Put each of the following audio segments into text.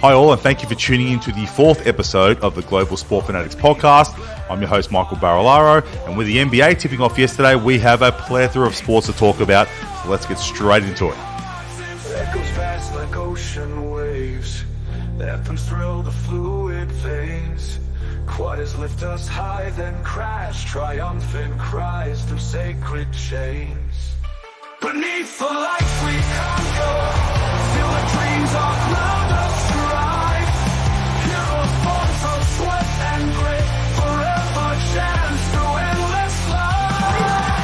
Hi all, and thank you for tuning in to the fourth episode of the Global Sport Fanatics podcast. I'm your host, Michael Barilaro, and with the NBA tipping off yesterday, we have a plethora of sports to talk about, so let's get straight into it. That goes fast like ocean waves, anthems thrill the fluid veins, choirs lift us high, then crash, triumphant cries through sacred chains. Beneath the lights we conquer, feel the dreams are cloud of strife. Heroes born from sweat and grit, forever chance through endless life.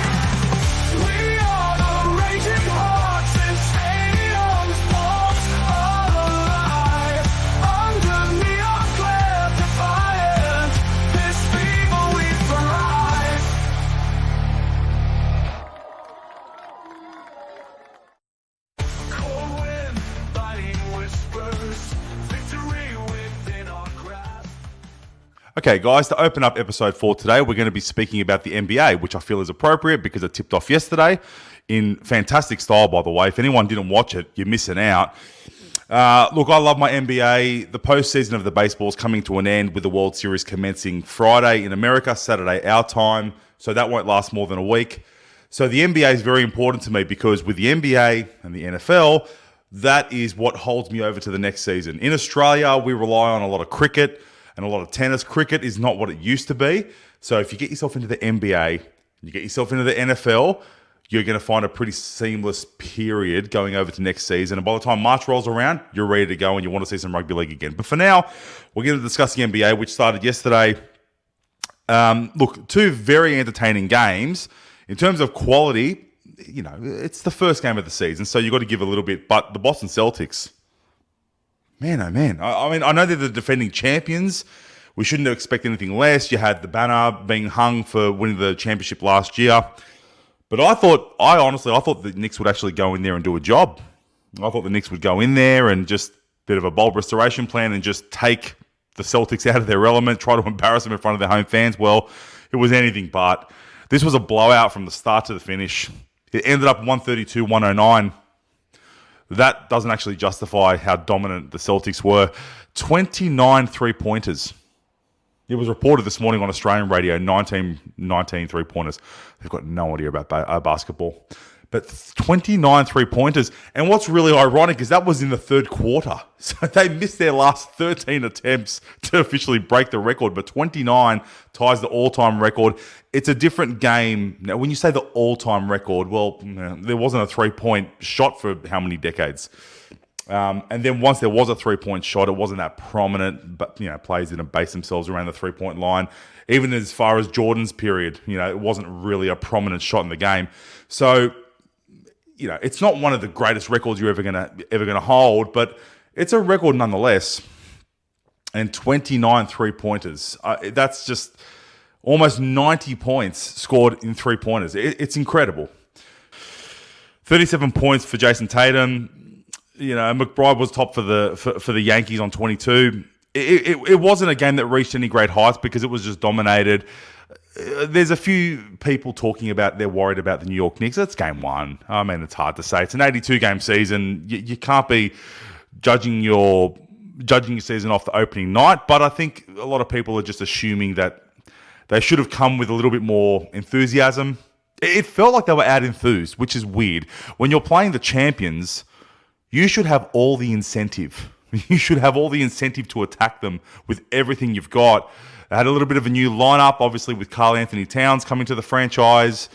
We are the raging hearts in stadiums, pulse alive. Under neon glare defiant, this fever we thrive. Cold wind, biting whispers, victory within our grasp. Okay, guys, to open up episode 4 today, we're going to be speaking about the NBA, which I feel is appropriate because it tipped off yesterday in fantastic style, by the way. If anyone didn't watch it, you're missing out. Look, I love my NBA. The postseason of the baseball is coming to an end with the World Series commencing Friday in America, Saturday our time, so that won't last more than a week. So the NBA is very important to me because with the NBA and the NFL, that is what holds me over to the next season. In Australia, we rely on a lot of cricket and a lot of tennis. Cricket is not what it used to be. So if you get yourself into the NBA, you get yourself into the NFL, you're going to find a pretty seamless period going over to next season. And by the time March rolls around, you're ready to go and you want to see some rugby league again. But for now, we're going to discuss the NBA, which started yesterday. Look, two very entertaining games. In terms of quality, you know, it's the first game of the season, so you've got to give a little bit. But the Boston Celtics, man, oh man. I mean, I know they're the defending champions. We shouldn't expect anything less. You had the banner being hung for winning the championship last year. But I thought the Knicks would actually go in there and do a job. I thought the Knicks would go in there and just a bit of a bold restoration plan and just take the Celtics out of their element, try to embarrass them in front of their home fans. Well, it was anything but. This was a blowout from the start to the finish. It ended up 132-109. That doesn't actually justify how dominant the Celtics were. 29 three-pointers. It was reported this morning on Australian radio, 19 three-pointers. They've got no idea about basketball. But 29 three-pointers. And what's really ironic is that was in the third quarter. So they missed their last 13 attempts to officially break the record. But 29 ties the all-time record. It's a different game. Now, when you say the all-time record, well, there wasn't a three-point shot for how many decades? And then once there was a three-point shot, it wasn't that prominent, but, you know, players didn't base themselves around the three-point line. Even as far as Jordan's period, you know, it wasn't really a prominent shot in the game. So, you know, it's not one of the greatest records you're ever gonna hold, but it's a record nonetheless. And 29 three-pointers. That's just almost 90 points scored in three-pointers. It's incredible. 37 points for Jason Tatum. You know, McBride was top for the Yankees on 22. It wasn't a game that reached any great heights because it was just dominated. There's a few people talking about they're worried about the New York Knicks. That's game one. I mean, it's hard to say. It's an 82-game season. You can't be judging your season off the opening night. But I think a lot of people are just assuming that they should have come with a little bit more enthusiasm. It felt like they were out enthused, which is weird. When you're playing the champions, you should have all the incentive. You should have all the incentive to attack them with everything you've got. They had a little bit of a new lineup, obviously, with Karl Anthony Towns coming to the franchise.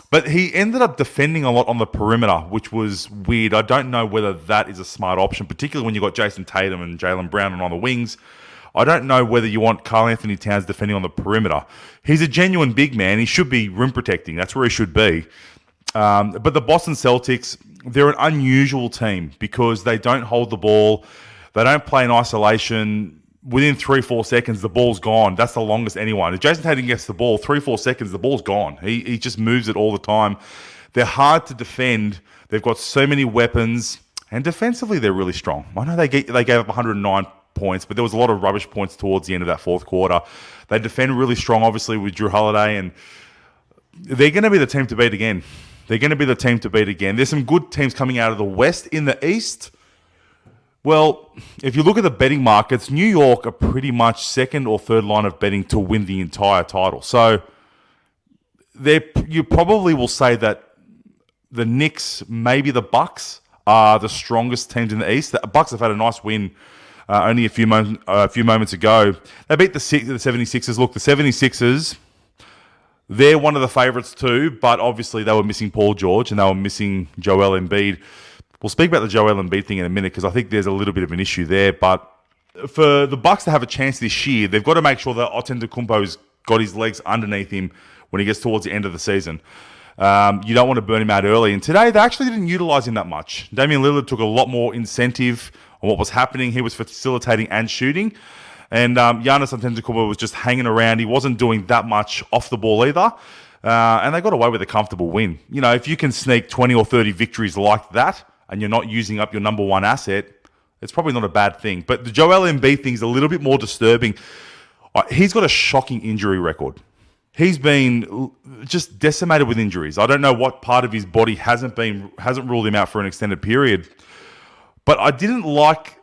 But he ended up defending a lot on the perimeter, which was weird. I don't know whether that is a smart option, particularly when you've got Jason Tatum and Jaylen Brown on the wings. I don't know whether you want Karl Anthony Towns defending on the perimeter. He's a genuine big man. He should be rim protecting. That's where he should be. But the Boston Celtics, they're an unusual team because they don't hold the ball. They don't play in isolation. Within 3-4 seconds, the ball's gone. That's the longest anyone. If Jason Tatum gets the ball, 3-4 seconds, the ball's gone. He just moves it all the time. They're hard to defend. They've got so many weapons. And defensively, they're really strong. I know they gave up 109 points, but there was a lot of rubbish points towards the end of that fourth quarter. They defend really strong, obviously, with Drew Holiday, and they're going to be the team to beat again. There's some good teams coming out of the West. In the East, Well, if you look at the betting markets, New York are pretty much second or third line of betting to win the entire title. So you probably will say that the Knicks, maybe the Bucks, are the strongest teams in the East. The Bucks have had a nice win only a few moments ago. They beat the 76ers. Look, the 76ers, they're one of the favourites too, but obviously they were missing Paul George and they were missing Joel Embiid. We'll speak about the Joel Embiid thing in a minute because I think there's a little bit of an issue there. But for the Bucks to have a chance this year, they've got to make sure that Antetokounmpo's got his legs underneath him when he gets towards the end of the season. You don't want to burn him out early. And today, they actually didn't utilise him that much. Damian Lillard took a lot more incentive on what was happening. He was facilitating and shooting. And Giannis Antetokounmpo was just hanging around. He wasn't doing that much off the ball either. And they got away with a comfortable win. You know, if you can sneak 20 or 30 victories like that and you're not using up your number one asset, it's probably not a bad thing. But the Joel Embiid thing is a little bit more disturbing. He's got a shocking injury record. He's been just decimated with injuries. I don't know what part of his body hasn't ruled him out for an extended period. But I didn't like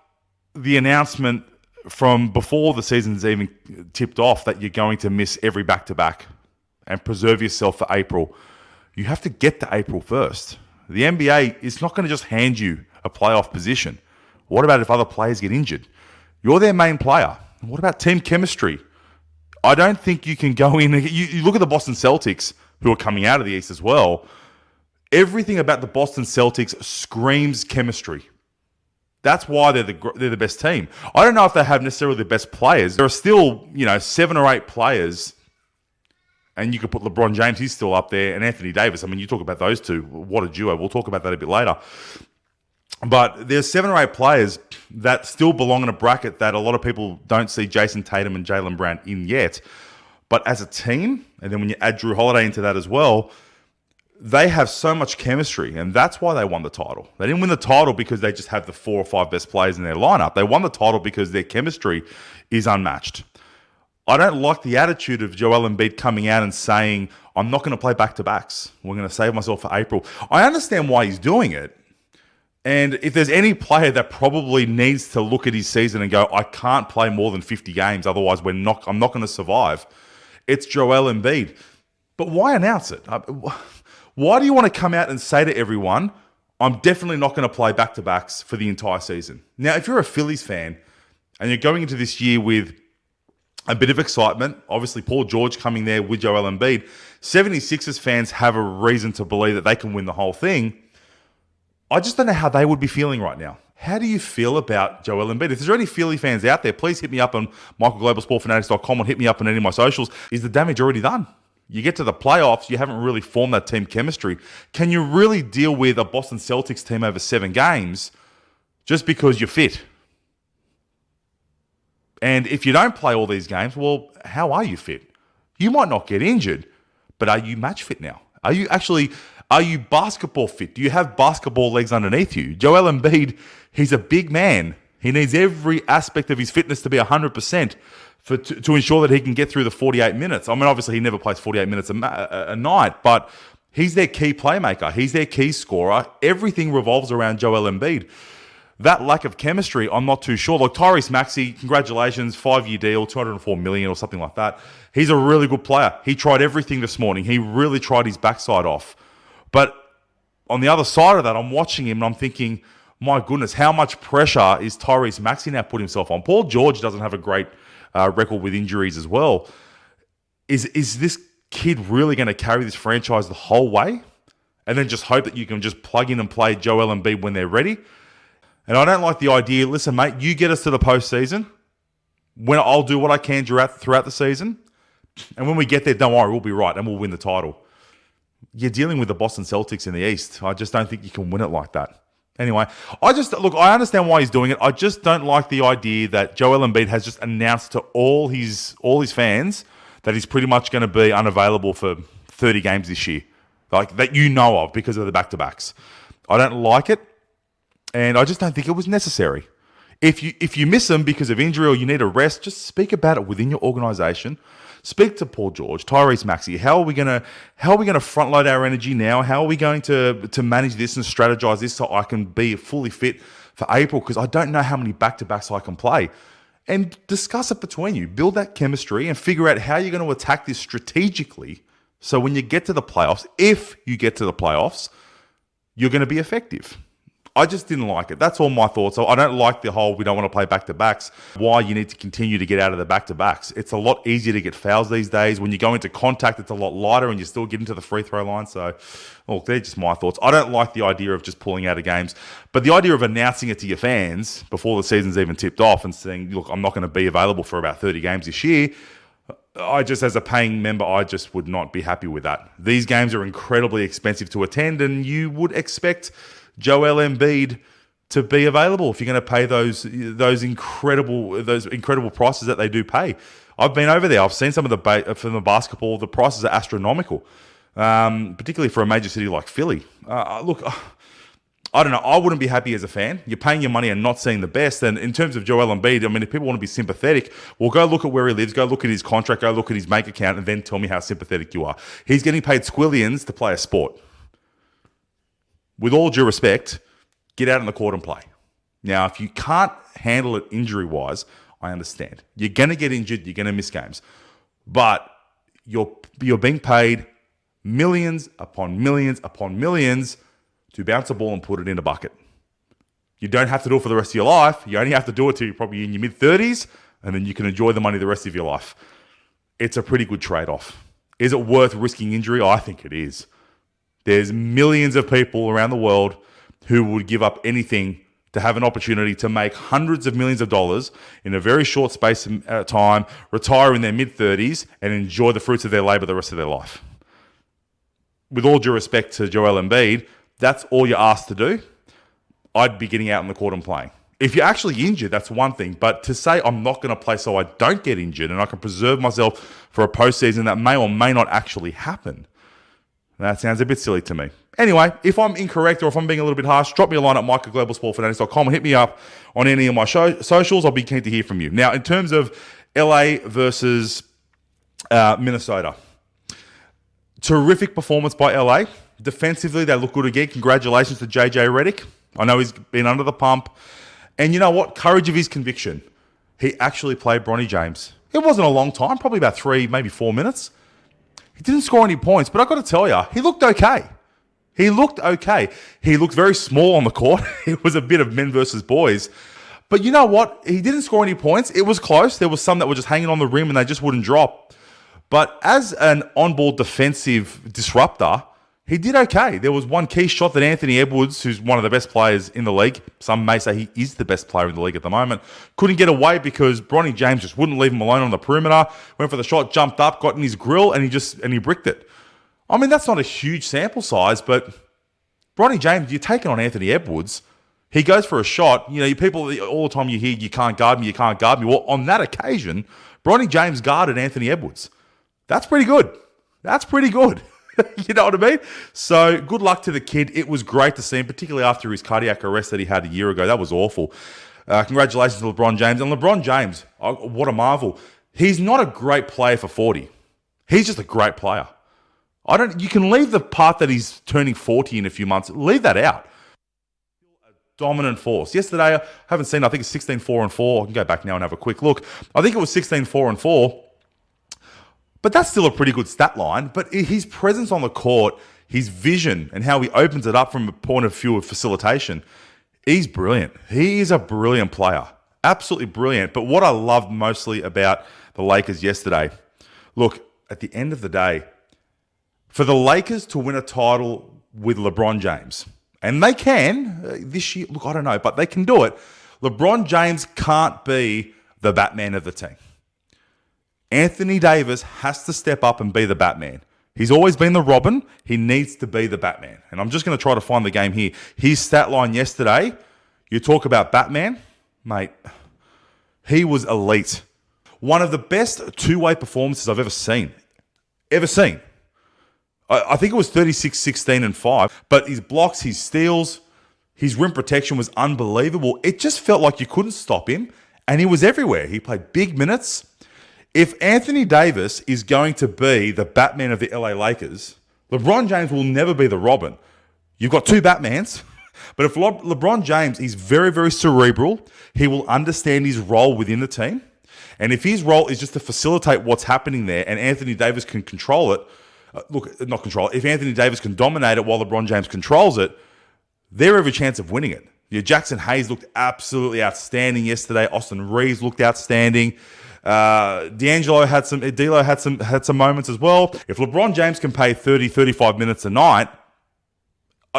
the announcement from before the season's even tipped off that you're going to miss every back-to-back and preserve yourself for April. You have to get to April first. The NBA is not going to just hand you a playoff position. What about if other players get injured? You're their main player. What about team chemistry? I don't think you can go in. You look at the Boston Celtics, who are coming out of the East as well. Everything about the Boston Celtics screams chemistry. That's why they're the best team. I don't know if they have necessarily the best players. There are still, 7 or 8 players, and you could put LeBron James, he's still up there, and Anthony Davis. I mean, you talk about those two. What a duo. We'll talk about that a bit later. But there's 7 or 8 players that still belong in a bracket that a lot of people don't see Jason Tatum and Jaylen Brown in yet. But as a team, and then when you add Drew Holiday into that as well, they have so much chemistry, and that's why they won the title. They didn't win the title because they just have the 4 or 5 best players in their lineup. They won the title because their chemistry is unmatched. I don't like the attitude of Joel Embiid coming out and saying, I'm not going to play back-to-backs. We're going to save myself for April. I understand why he's doing it. And if there's any player that probably needs to look at his season and go, I can't play more than 50 games, otherwise I'm not going to survive, it's Joel Embiid. But why announce it? Why do you want to come out and say to everyone, I'm definitely not going to play back-to-backs for the entire season? Now, if you're a Phillies fan and you're going into this year with a bit of excitement, obviously Paul George coming there with Joel Embiid, 76ers fans have a reason to believe that they can win the whole thing. I just don't know how they would be feeling right now. How do you feel about Joel Embiid? If there's any Philly fans out there, please hit me up on michaelglobalsportfanatics.com or hit me up on any of my socials. Is the damage already done? You get to the playoffs, you haven't really formed that team chemistry. Can you really deal with a Boston Celtics team over 7 games just because you're fit? And if you don't play all these games, well, how are you fit? You might not get injured, but are you match fit now? Are you basketball fit? Do you have basketball legs underneath you? Joel Embiid, he's a big man. He needs every aspect of his fitness to be 100% to ensure that he can get through the 48 minutes. I mean, obviously, he never plays 48 minutes a night, but he's their key playmaker. He's their key scorer. Everything revolves around Joel Embiid. That lack of chemistry, I'm not too sure. Like Tyrese Maxey, congratulations, 5-year deal, $204 million or something like that. He's a really good player. He tried everything this morning. He really tried his backside off. But on the other side of that, I'm watching him and I'm thinking, my goodness, how much pressure is Tyrese Maxey now put himself on? Paul George doesn't have a great record with injuries as well. Is this kid really going to carry this franchise the whole way? And then just hope that you can just plug in and play Joel Embiid when they're ready? And I don't like the idea, listen, mate, you get us to the postseason. When I'll do what I can throughout the season. And when we get there, don't worry, we'll be right and we'll win the title. You're dealing with the Boston Celtics in the East. I just don't think you can win it like that. Anyway, I understand why he's doing it. I just don't like the idea that Joel Embiid has just announced to all his fans that he's pretty much going to be unavailable for 30 games this year. Like, that you know of because of the back-to-backs. I don't like it, and I just don't think it was necessary. If you miss them because of injury or you need a rest, just speak about it within your organization. Speak to Paul George, Tyrese Maxey. How are we gonna front load our energy now? How are we going to manage this and strategize this so I can be fully fit for April? Because I don't know how many back-to-backs I can play. And discuss it between you. Build that chemistry and figure out how you're going to attack this strategically. So when you get to the playoffs, if you get to the playoffs, you're going to be effective. I just didn't like it. That's all my thoughts. So I don't like the whole we don't want to play back-to-backs. Why you need to continue to get out of the back-to-backs. It's a lot easier to get fouls these days. When you go into contact, it's a lot lighter and you still get into the free throw line. So, look, they're just my thoughts. I don't like the idea of just pulling out of games. But the idea of announcing it to your fans before the season's even tipped off and saying, look, I'm not going to be available for about 30 games this year, as a paying member, I just would not be happy with that. These games are incredibly expensive to attend, and you would expect Joel Embiid to be available if you're going to pay those incredible prices that they do pay. I've been over there. I've seen some of from the basketball. The prices are astronomical, particularly for a major city like Philly. Look, I don't know. I wouldn't be happy as a fan. You're paying your money and not seeing the best. And in terms of Joel Embiid, I mean, if people want to be sympathetic, well, go look at where he lives, go look at his contract, go look at his bank account, and then tell me how sympathetic you are. He's getting paid squillions to play a sport. With all due respect, get out on the court and play. Now, if you can't handle it injury-wise, I understand. You're going to get injured. You're going to miss games. But you're being paid millions upon millions upon millions to bounce a ball and put it in a bucket. You don't have to do it for the rest of your life. You only have to do it till you're probably in your mid-30s, and then you can enjoy the money the rest of your life. It's a pretty good trade-off. Is it worth risking injury? I think it is. There's millions of people around the world who would give up anything to have an opportunity to make hundreds of millions of dollars in a very short space of time, retire in their mid-30s, and enjoy the fruits of their labor the rest of their life. With all due respect to Joel Embiid, that's all you're asked to do, I'd be getting out on the court and playing. If you're actually injured, that's one thing. But to say I'm not going to play so I don't get injured and I can preserve myself for a postseason that may or may not actually happen, that sounds a bit silly to me. Anyway, if I'm incorrect or if I'm being a little bit harsh, drop me a line at mike@globalsportfanatics.com and hit me up on any of my socials. I'll be keen to hear from you. Now, in terms of LA versus Minnesota, terrific performance by LA. Defensively, they look good again. Congratulations to JJ Redick. I know he's been under the pump. And you know what? Courage of his conviction. He actually played Bronny James. It wasn't a long time, probably about 3, maybe 4 minutes. He didn't score any points, but I've got to tell you, he looked okay. He looked okay. He looked very small on the court. It was a bit of men versus boys. But you know what? He didn't score any points. It was close. There was some that were just hanging on the rim and they just wouldn't drop. But as an on-ball defensive disruptor, he did okay. There was one key shot that Anthony Edwards, who's one of the best players in the league, some may say he is the best player in the league at the moment, couldn't get away because Bronny James just wouldn't leave him alone on the perimeter, went for the shot, jumped up, got in his grill, and he bricked it. I mean, that's not a huge sample size, but Bronny James, you're taking on Anthony Edwards. He goes for a shot. You know, people all the time you hear, you can't guard me, you can't guard me. Well, on that occasion, Bronny James guarded Anthony Edwards. That's pretty good. That's pretty good. You know what I mean? So good luck to the kid. It was great to see him, particularly after his cardiac arrest that he had a year ago. That was awful. Congratulations to LeBron James. And LeBron James, what a marvel. He's not a great player for 40. He's just a great player. You can leave the part that he's turning 40 in a few months. Leave that out. A dominant force. Yesterday, I haven't seen, I think it's 16-4-4. I can go back now and have a quick look. I think it was 16-4-4. But that's still a pretty good stat line. But his presence on the court, his vision, and how he opens it up from a point of view of facilitation, he's brilliant. He is a brilliant player. Absolutely brilliant. But what I loved mostly about the Lakers yesterday, look, at the end of the day, for the Lakers to win a title with LeBron James, and they can this year, look, I don't know, but they can do it. LeBron James can't be the Batman of the team. Anthony Davis has to step up and be the Batman. He's always been the Robin. He needs to be the Batman. And I'm just going to try to find the game here. His stat line yesterday, you talk about Batman, mate, he was elite. One of the best two-way performances I've ever seen. I think it was 36-16-5. But his blocks, his steals, his rim protection was unbelievable. It just felt like you couldn't stop him. And he was everywhere. He played big minutes. If Anthony Davis is going to be the Batman of the LA Lakers, LeBron James will never be the Robin. You've got two Batmans. But if LeBron James is very, very cerebral, he will understand his role within the team. And if his role is just to facilitate what's happening there and Anthony Davis can control it, if Anthony Davis can dominate it while LeBron James controls it, they have a chance of winning it. Yeah, Jackson Hayes looked absolutely outstanding yesterday. Austin Reeves looked outstanding. D'Lo had some moments as well. If LeBron James can play 30, 35 minutes a night,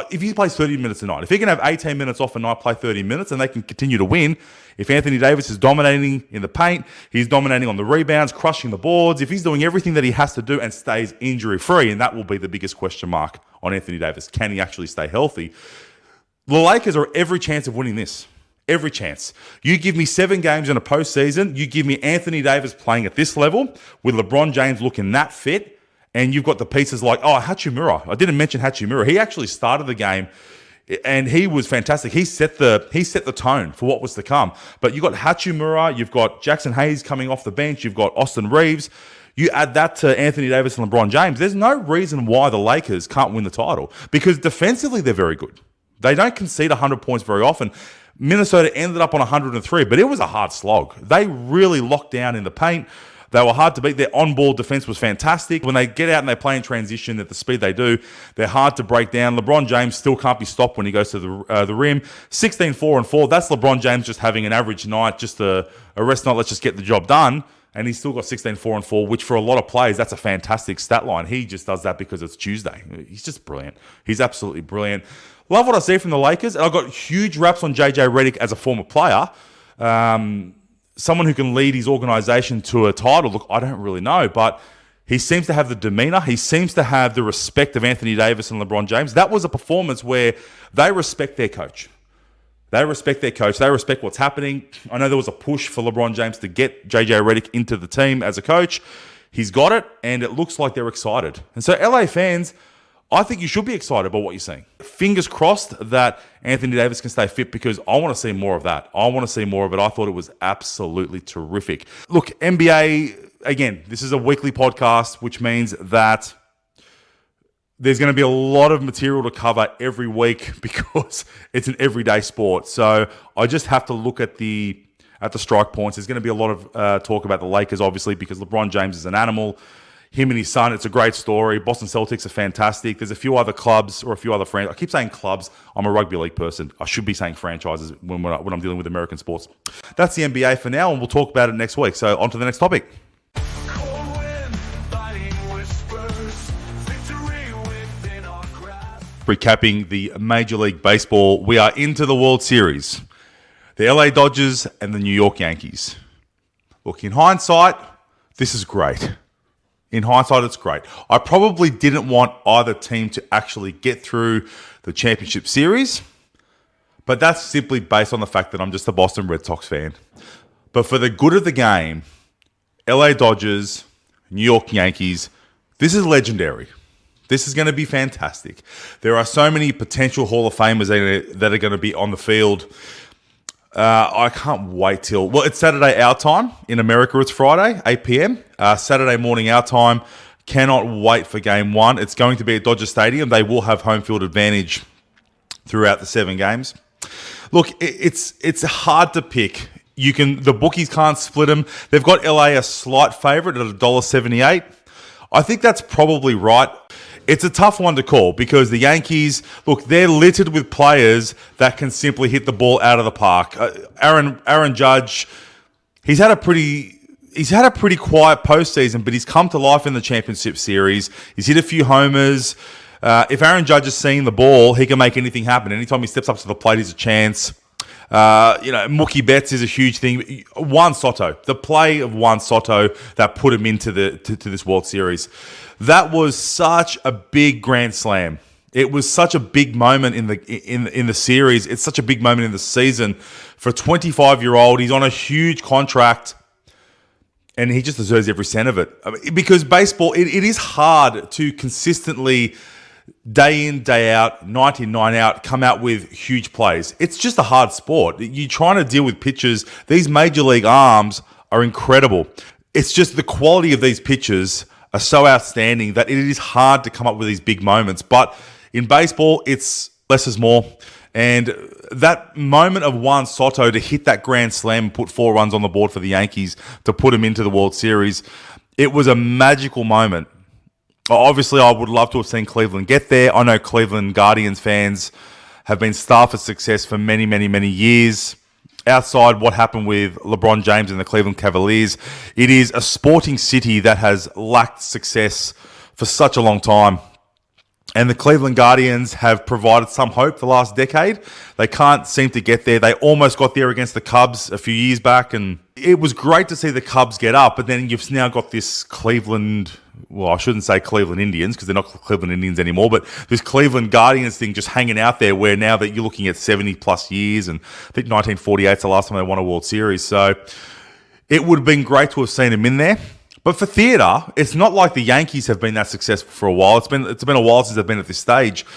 if he plays 30 minutes a night, if he can have 18 minutes off a night, play 30 minutes, and they can continue to win. If Anthony Davis is dominating in the paint, he's dominating on the rebounds, crushing the boards, if he's doing everything that he has to do and stays injury-free, and that will be the biggest question mark on Anthony Davis. Can he actually stay healthy? The Lakers are every chance of winning this. Every chance. You give me 7 games in a postseason, you give me Anthony Davis playing at this level with LeBron James looking that fit, and you've got the pieces like, Hachimura. I didn't mention Hachimura. He actually started the game, and he was fantastic. He set the tone for what was to come. But you've got Hachimura, you've got Jackson Hayes coming off the bench, you've got Austin Reeves. You add that to Anthony Davis and LeBron James, there's no reason why the Lakers can't win the title. Because defensively, they're very good. They don't concede 100 points very often. Minnesota ended up on 103, but it was a hard slog. They really locked down in the paint. They were hard to beat. Their on-ball defense was fantastic. When they get out and they play in transition at the speed they do, they're hard to break down. LeBron James still can't be stopped when he goes to the rim. 16-4-4. That's LeBron James just having an average night, just a rest night. Let's just get the job done. And he's still got 16-4-4, which for a lot of players, that's a fantastic stat line. He just does that because it's Tuesday. He's just brilliant. He's absolutely brilliant. Love what I see from the Lakers. And I've got huge raps on JJ Redick as a former player. Someone who can lead his organization to a title. Look, I don't really know, but he seems to have the demeanor. He seems to have the respect of Anthony Davis and LeBron James. That was a performance where they respect their coach. They respect their coach. They respect what's happening. I know there was a push for LeBron James to get JJ Redick into the team as a coach. He's got it, and it looks like they're excited. And so LA fans, I think you should be excited about what you're seeing. Fingers crossed that Anthony Davis can stay fit because I want to see more of that. I want to see more of it. I thought it was absolutely terrific. Look, NBA, again, this is a weekly podcast, which means that there's going to be a lot of material to cover every week because it's an everyday sport. So I just have to look at the strike points. There's going to be a lot of talk about the Lakers, obviously, because LeBron James is an animal. Him and his son, it's a great story. Boston Celtics are fantastic. There's a few other clubs or a few other franchises. I keep saying clubs. I'm a rugby league person. I should be saying franchises when I'm dealing with American sports. That's the NBA for now, and we'll talk about it next week. So on to the next topic. Recapping the Major League Baseball, we are into the World Series. The LA Dodgers and the New York Yankees. Look, in hindsight, this is great. In hindsight, it's great. I probably didn't want either team to actually get through the championship series, but that's simply based on the fact that I'm just a Boston Red Sox fan. But for the good of the game, LA Dodgers, New York Yankees, this is legendary. This is going to be fantastic. There are so many potential Hall of Famers that are going to be on the field. I can't wait till... Well, it's Saturday our time. In America, it's Friday, 8 p.m. Saturday morning our time. Cannot wait for Game 1. It's going to be at Dodger Stadium. They will have home field advantage throughout the 7 games. Look, it's hard to pick. The bookies can't split them. They've got LA a slight favourite at $1.78. I think that's probably right. It's a tough one to call because the Yankees, look, they're littered with players that can simply hit the ball out of the park. Aaron Judge, he's had a pretty quiet postseason, but he's come to life in the championship series. He's hit a few homers. If Aaron Judge is seeing the ball, he can make anything happen. Anytime he steps up to the plate, he's a chance. Mookie Betts is a huge thing. Juan Soto, the play of Juan Soto that put him into to this World Series. That was such a big grand slam. It was such a big moment in the series. It's such a big moment in the season for a 25-year-old. He's on a huge contract, and he just deserves every cent of it. Because baseball, it is hard to consistently, day in, day out, night in, night out, come out with huge plays. It's just a hard sport. You're trying to deal with pitchers. These major league arms are incredible. it's just the quality of these pitches are so outstanding that it is hard to come up with these big moments. But in baseball, it's less is more. And that moment of Juan Soto to hit that grand slam and put 4 runs on the board for the Yankees to put him into the World Series, it was a magical moment. Obviously, I would love to have seen Cleveland get there. I know Cleveland Guardians fans have been starved for success for many, many, many years. Outside what happened with LeBron James and the Cleveland Cavaliers, it is a sporting city that has lacked success for such a long time. And the Cleveland Guardians have provided some hope the last decade. They can't seem to get there. They almost got there against the Cubs a few years back, and it was great to see the Cubs get up, but then you've now got this Cleveland, well, I shouldn't say Cleveland Indians because they're not Cleveland Indians anymore, but this Cleveland Guardians thing just hanging out there where now that you're looking at 70 plus years, and I think 1948 is the last time they won a World Series. So it would have been great to have seen them in there. But for theatre, it's not like the Yankees have been that successful for a while. It's been a while since they've been at this stage.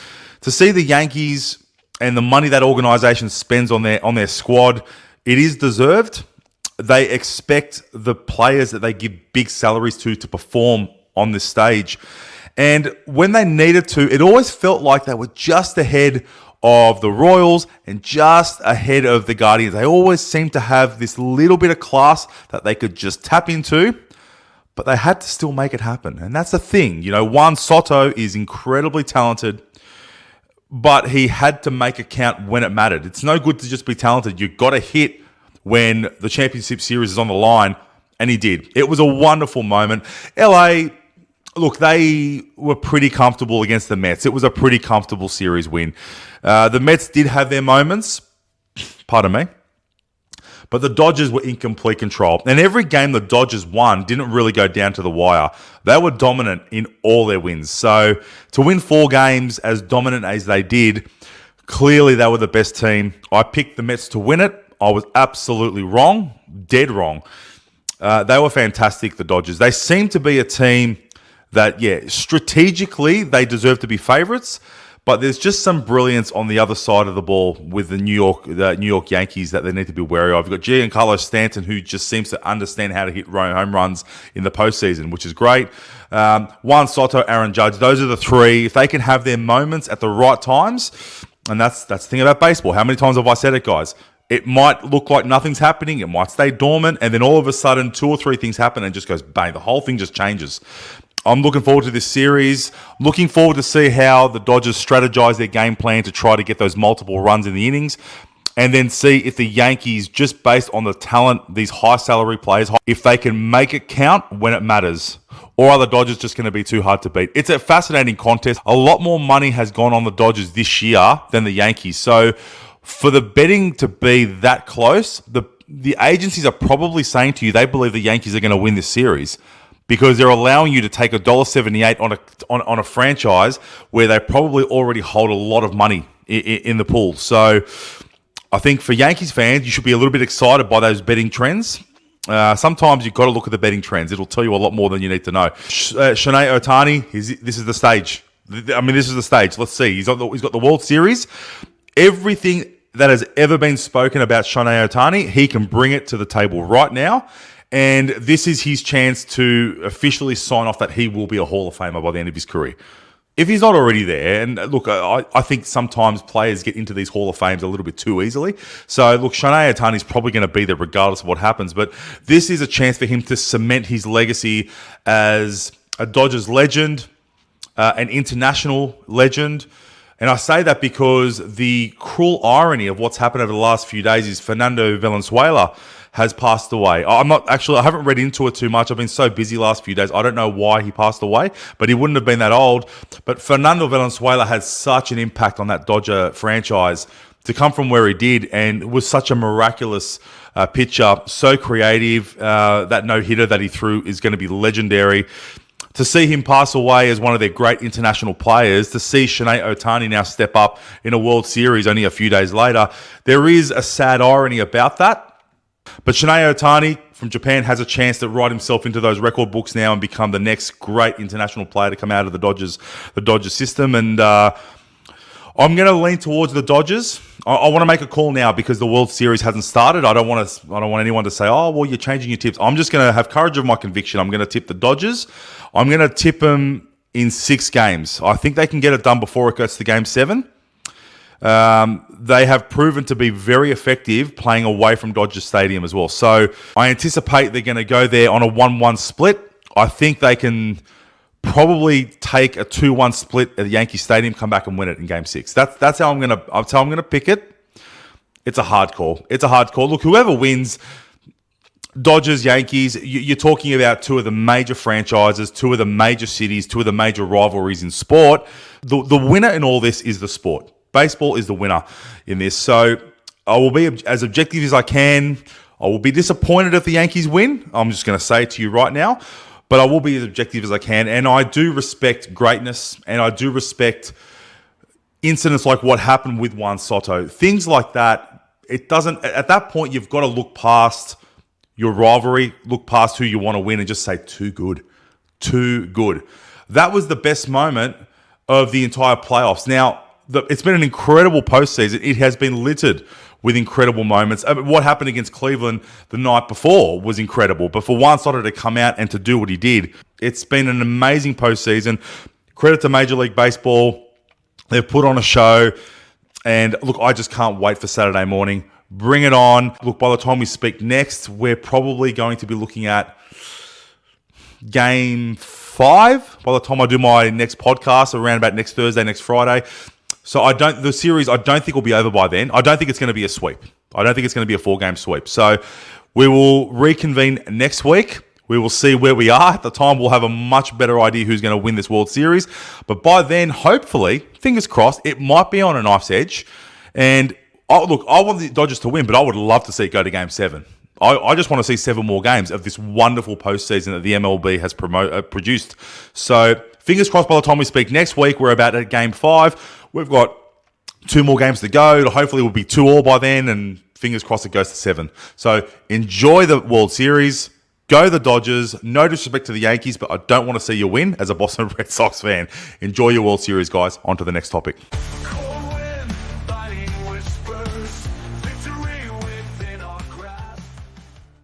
To see the Yankees and the money that organisation spends on their squad, it is deserved. They expect the players that they give big salaries to perform on this stage. And when they needed to, it always felt like they were just ahead of the Royals and just ahead of the Guardians. They always seemed to have this little bit of class that they could just tap into, but they had to still make it happen. And that's the thing. You know, Juan Soto is incredibly talented, but he had to make it count when it mattered. It's no good to just be talented. You've got to hit when the championship series is on the line, and he did. It was a wonderful moment. LA, look, they were pretty comfortable against the Mets. It was a pretty comfortable series win. The Mets did have their moments, pardon me, but the Dodgers were in complete control. And every game the Dodgers won didn't really go down to the wire. They were dominant in all their wins. So to win 4 games as dominant as they did, clearly they were the best team. I picked the Mets to win it. I was absolutely wrong, dead wrong. They were fantastic, the Dodgers. They seem to be a team that, strategically they deserve to be favourites, but there's just some brilliance on the other side of the ball with the New York Yankees that they need to be wary of. You've got Giancarlo Stanton, who just seems to understand how to hit home runs in the postseason, which is great. Juan Soto, Aaron Judge, those are the 3. If they can have their moments at the right times, and that's the thing about baseball. How many times have I said it, guys? It might look like nothing's happening. It might stay dormant, and then all of a sudden 2 or 3 things happen and it just goes bang. The whole thing just changes. I'm looking forward to this series. Looking forward to see how the Dodgers strategize their game plan to try to get those multiple runs in the innings, and then see if the Yankees, just based on the talent, these high salary players, if they can make it count when it matters. Or are the Dodgers just going to be too hard to beat? It's a fascinating contest. A lot more money has gone on the Dodgers this year than the Yankees. So for the betting to be that close, the agencies are probably saying to you they believe the Yankees are going to win this series, because they're allowing you to take $1.78 on a franchise where they probably already hold a lot of money in the pool. So I think for Yankees fans, you should be a little bit excited by those betting trends. Sometimes you've got to look at the betting trends. It'll tell you a lot more than you need to know. Shohei Ohtani, this is the stage. I mean, this is the stage. Let's see. He's got the World Series. Everything that has ever been spoken about Shohei Ohtani, he can bring it to the table right now. And this is his chance to officially sign off that he will be a Hall of Famer by the end of his career. If he's not already there, and look, I think sometimes players get into these Hall of Fames a little bit too easily. So look, Shohei Ohtani is probably going to be there regardless of what happens. But this is a chance for him to cement his legacy as a Dodgers legend, an international legend. And I say that because the cruel irony of what's happened over the last few days is Fernando Valenzuela has passed away. I haven't read into it too much. I've been so busy last few days. I don't know why he passed away, but he wouldn't have been that old. But Fernando Valenzuela had such an impact on that Dodger franchise to come from where he did, and was such a miraculous pitcher, so creative. That no-hitter that he threw is going to be legendary. To see him pass away as one of their great international players, to see Shohei Ohtani now step up in a World Series only a few days later, there is a sad irony about that. But Shohei Ohtani from Japan has a chance to write himself into those record books now and become the next great international player to come out of the Dodgers system. And I'm going to lean towards the Dodgers. I want to make a call now because the World Series hasn't started. I don't want anyone to say, "Oh, well, you're changing your tips." I'm just going to have courage of my conviction. I'm going to tip the Dodgers. I'm going to tip them in 6 games. I think they can get it done before it goes to Game 7. They have proven to be very effective playing away from Dodger Stadium as well. So I anticipate they're going to go there on a 1-1 split. I think they can probably take a 2-1 split at the Yankee Stadium, come back and win it in Game 6. That's how I'm gonna pick it. It's a hard call. Look, whoever wins, Dodgers, Yankees, you're talking about 2 of the major franchises, 2 of the major cities, 2 of the major rivalries in sport. The winner in all this is the sport. Baseball is the winner in this. So I will be as objective as I can. I will be disappointed if the Yankees win. I'm just going to say it to you right now. But I will be as objective as I can. And I do respect greatness. And I do respect incidents like what happened with Juan Soto. Things like that. It doesn't... At that point, you've got to look past your rivalry, look past who you want to win and just say, too good. Too good. That was the best moment of the entire playoffs. Now, it's been an incredible postseason. It has been littered with incredible moments. What happened against Cleveland the night before was incredible. But for Juan Soto to come out and to do what he did, it's been an amazing postseason. Credit to Major League Baseball. They've put on a show. And look, I just can't wait for Saturday morning. Bring it on. Look, by the time we speak next, we're probably going to be looking at Game 5. By the time I do my next podcast, around about next Thursday, next Friday. So the series I don't think will be over by then. I don't think it's going to be a sweep. I don't think it's going to be a 4-game sweep. So we will reconvene next week. We will see where we are. At the time, we'll have a much better idea who's going to win this World Series. But by then, hopefully, fingers crossed, it might be on a knife's edge. And I want the Dodgers to win, but I would love to see it go to Game 7. I just want to see 7 more games of this wonderful postseason that the MLB has produced. So fingers crossed by the time we speak next week, we're about at Game 5. We've got 2 more games to go. Hopefully we'll be 2-2 by then, and fingers crossed it goes to 7. So enjoy the World Series. Go the Dodgers. No disrespect to the Yankees, but I don't want to see you win as a Boston Red Sox fan. Enjoy your World Series, guys. On to the next topic.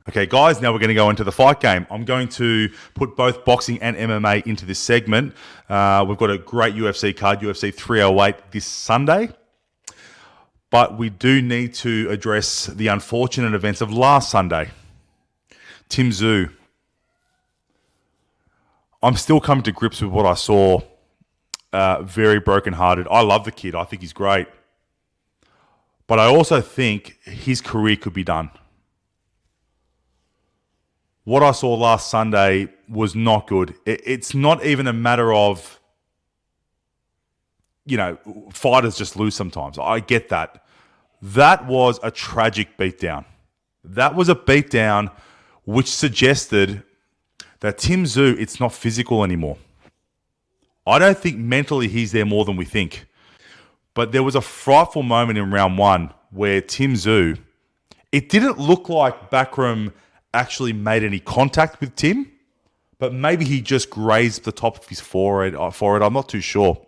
Okay, guys, now we're going to go into the fight game. I'm going to put both boxing and MMA into this segment. We've got a great UFC card, UFC 308 this Sunday. But we do need to address the unfortunate events of last Sunday. Tszyu. I'm still coming to grips with what I saw. Very brokenhearted. I love the kid. I think he's great. But I also think his career could be done. What I saw last Sunday was not good. It's not even a matter of, fighters just lose sometimes. I get that. That was a tragic beatdown. That was a beatdown which suggested that Tszyu, it's not physical anymore. I don't think mentally he's there more than we think. But there was a frightful moment in round 1 where Tszyu, it didn't look like Backroom actually made any contact with Tim, but maybe he just grazed the top of his forehead. I'm not too sure.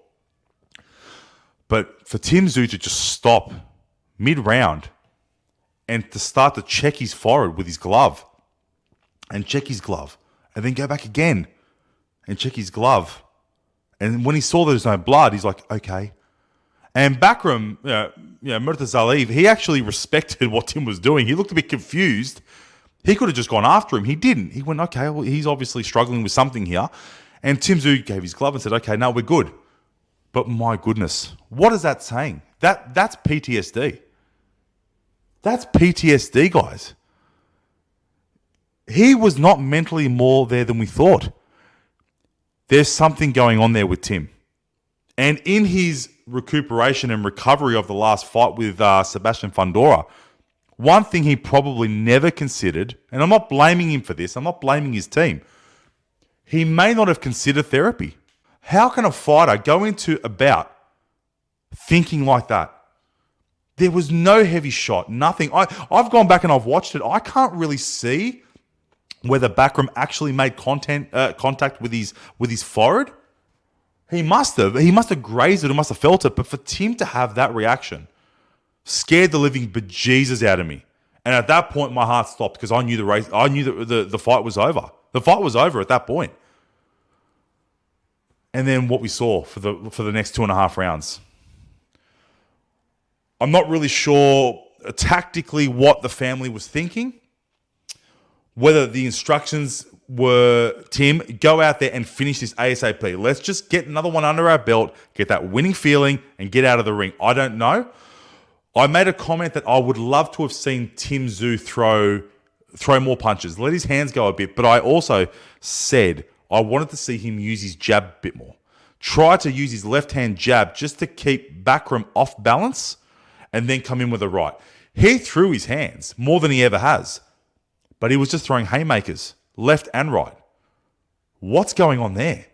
But for Tszyu to just stop mid-round and to start to check his forehead with his glove and check his glove and then go back again and check his glove. And when he saw there was no blood, he's like, okay. And Backroom, Murtaza Ali, he actually respected what Tim was doing. He looked a bit confused. He could have just gone after him. He didn't. He went, okay, well, he's obviously struggling with something here. And Tszyu gave his glove and said, okay, now we're good. But my goodness, what is that saying? That's PTSD. That's PTSD, guys. He was not mentally more there than we thought. There's something going on there with Tim. And in his recuperation and recovery of the last fight with Sebastian Fundora, one thing he probably never considered, and I'm not blaming him for this, I'm not blaming his team, he may not have considered therapy. How can a fighter go into a bout thinking like that? There was no heavy shot, nothing. I've gone back and I've watched it. I can't really see whether Backroom actually made contact with his forehead. He must have. He must have grazed it or must have felt it. But for Tim to have that reaction scared the living bejesus out of me. And at that point, my heart stopped because I knew the race. I knew that the fight was over. The fight was over at that point. And then what we saw for the next 2.5 rounds. I'm not really sure tactically what the family was thinking. Whether the instructions were, Tim, go out there and finish this ASAP. Let's just get another one under our belt, get that winning feeling, and get out of the ring. I don't know. I made a comment that I would love to have seen Tszyu throw more punches, let his hands go a bit. But I also said I wanted to see him use his jab a bit more. Try to use his left-hand jab just to keep Backram off balance and then come in with a right. He threw his hands more than he ever has, but he was just throwing haymakers, left and right. What's going on there?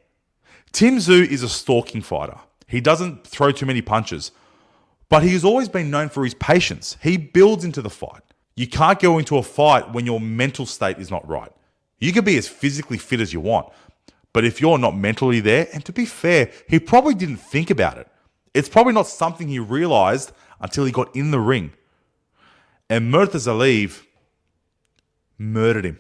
Tszyu is a stalking fighter. He doesn't throw too many punches, but he's always been known for his patience. He builds into the fight. You can't go into a fight when your mental state is not right. You can be as physically fit as you want, but if you're not mentally there, and to be fair, he probably didn't think about it. It's probably not something he realized until he got in the ring. And Murtazaev murdered him.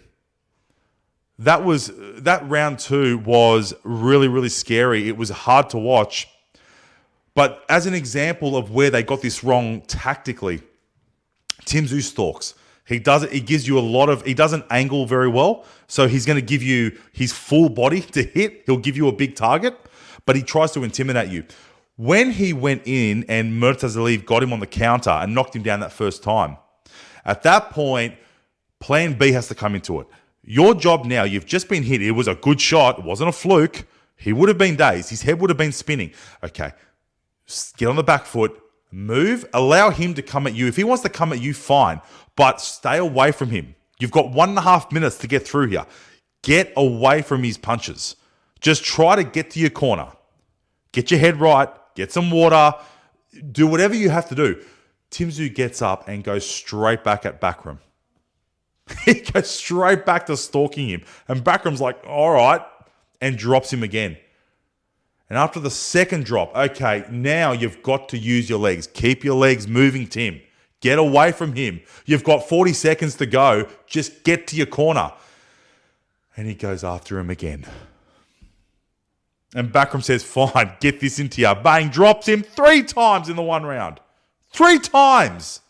That round 2 was really, really scary. It was hard to watch. But as an example of where they got this wrong tactically, Tszyu stalks. He gives you he doesn't angle very well. So he's going to give you his full body to hit. He'll give you a big target, but he tries to intimidate you. When he went in and Murtazaev got him on the counter and knocked him down that first time, at that point, plan B has to come into it. Your job now, you've just been hit. It was a good shot. It wasn't a fluke. He would have been dazed. His head would have been spinning. Okay, get on the back foot, move, allow him to come at you. If he wants to come at you, fine, but stay away from him. You've got 1.5 minutes to get through here. Get away from his punches. Just try to get to your corner. Get your head right. Get some water. Do whatever you have to do. Tszyu gets up and goes straight back at Backram. He goes straight back to stalking him. And Backram's like, all right, and drops him again. And after the second drop, okay, now you've got to use your legs. Keep your legs moving, Tim. Get away from him. You've got 40 seconds to go. Just get to your corner. And he goes after him again. And Backram says, fine, get this into you. Bang, drops him 3 times in the 1 round. 3 times.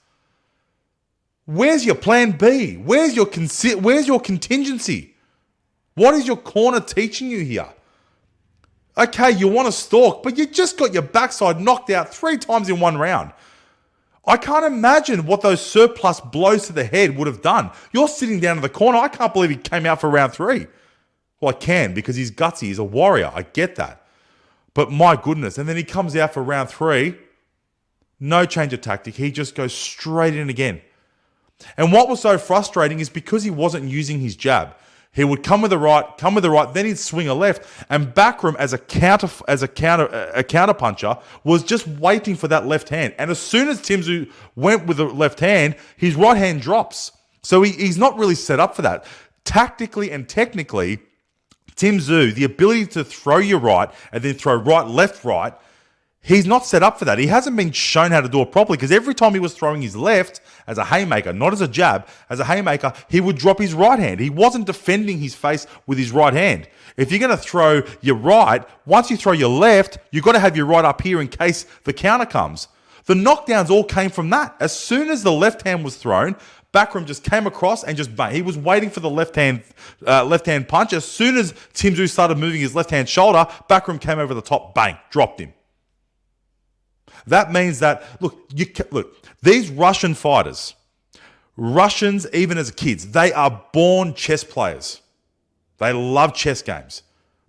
Where's your plan B? Where's your contingency? What is your corner teaching you here? Okay, you want to stalk, but you just got your backside knocked out 3 times in 1 round. I can't imagine what those surplus blows to the head would have done. You're sitting down in the corner. I can't believe he came out for round 3. Well, I can because he's gutsy. He's a warrior. I get that. But my goodness. And then he comes out for round 3. No change of tactic. He just goes straight in again. And what was so frustrating is because he wasn't using his jab. He would come with the right, then he'd swing a left. And Backram, as a counter puncher, was just waiting for that left hand. And as soon as Tszyu went with the left hand, his right hand drops. So he's not really set up for that. Tactically and technically, Tszyu, the ability to throw your right and then throw right, left, right, he's not set up for that. He hasn't been shown how to do it properly because every time he was throwing his left as a haymaker, not as a jab, as a haymaker, he would drop his right hand. He wasn't defending his face with his right hand. If you're going to throw your right, once you throw your left, you've got to have your right up here in case the counter comes. The knockdowns all came from that. As soon as the left hand was thrown, Backram just came across and just bang. He was waiting for the left hand punch. As soon as Tszyu started moving his left hand shoulder, Backram came over the top, bang, dropped him. That means that, look, these Russian fighters, Russians, even as kids, they are born chess players. They love chess games.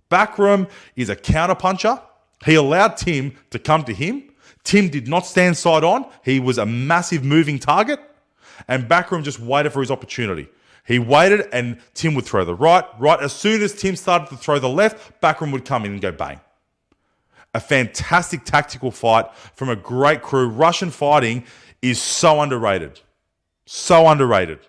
Backram is a counterpuncher. He allowed Tim to come to him. Tim did not stand side on. He was a massive moving target. And Backram just waited for his opportunity. He waited and Tim would throw the right. As soon as Tim started to throw the left, Backram would come in and go bang. A fantastic tactical fight from a great crew. Russian fighting is so underrated. So underrated.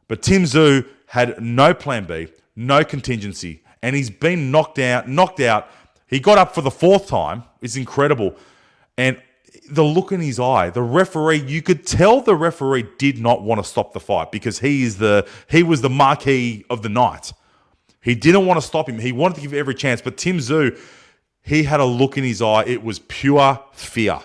But Tszyu had no plan B, no contingency, and he's been knocked out He got up for the fourth time. It's incredible. And the look in his eye, the referee, you could tell the referee did not want to stop the fight because he was the marquee of the night. He didn't want to stop him. He wanted to give every chance. But Tszyu, he had a look in his eye. It was pure fear.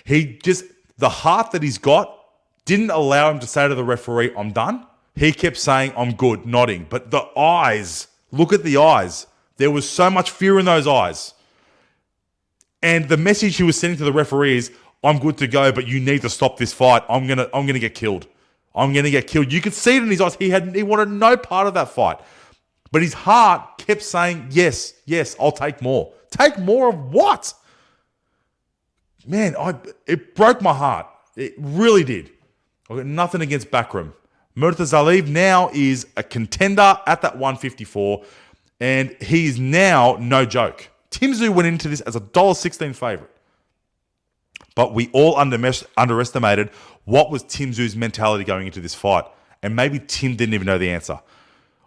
The heart that he's got didn't allow him to say to the referee, I'm done. He kept saying, I'm good, nodding. But the eyes, look at the eyes. There was so much fear in those eyes. And the message he was sending to the referee is, I'm good to go, but you need to stop this fight. I'm gonna get killed. I'm gonna get killed. You could see it in his eyes. He wanted no part of that fight. But his heart kept saying, yes, I'll take more. Take more of what? Man, it broke my heart. It really did. I've got nothing against Backroom. Murtazaliev now is a contender at that 154, and he's now no joke. Tszyu went into this as a $1.16 favourite. But we all underestimated what was Tszyu's mentality going into this fight. And maybe Tim didn't even know the answer.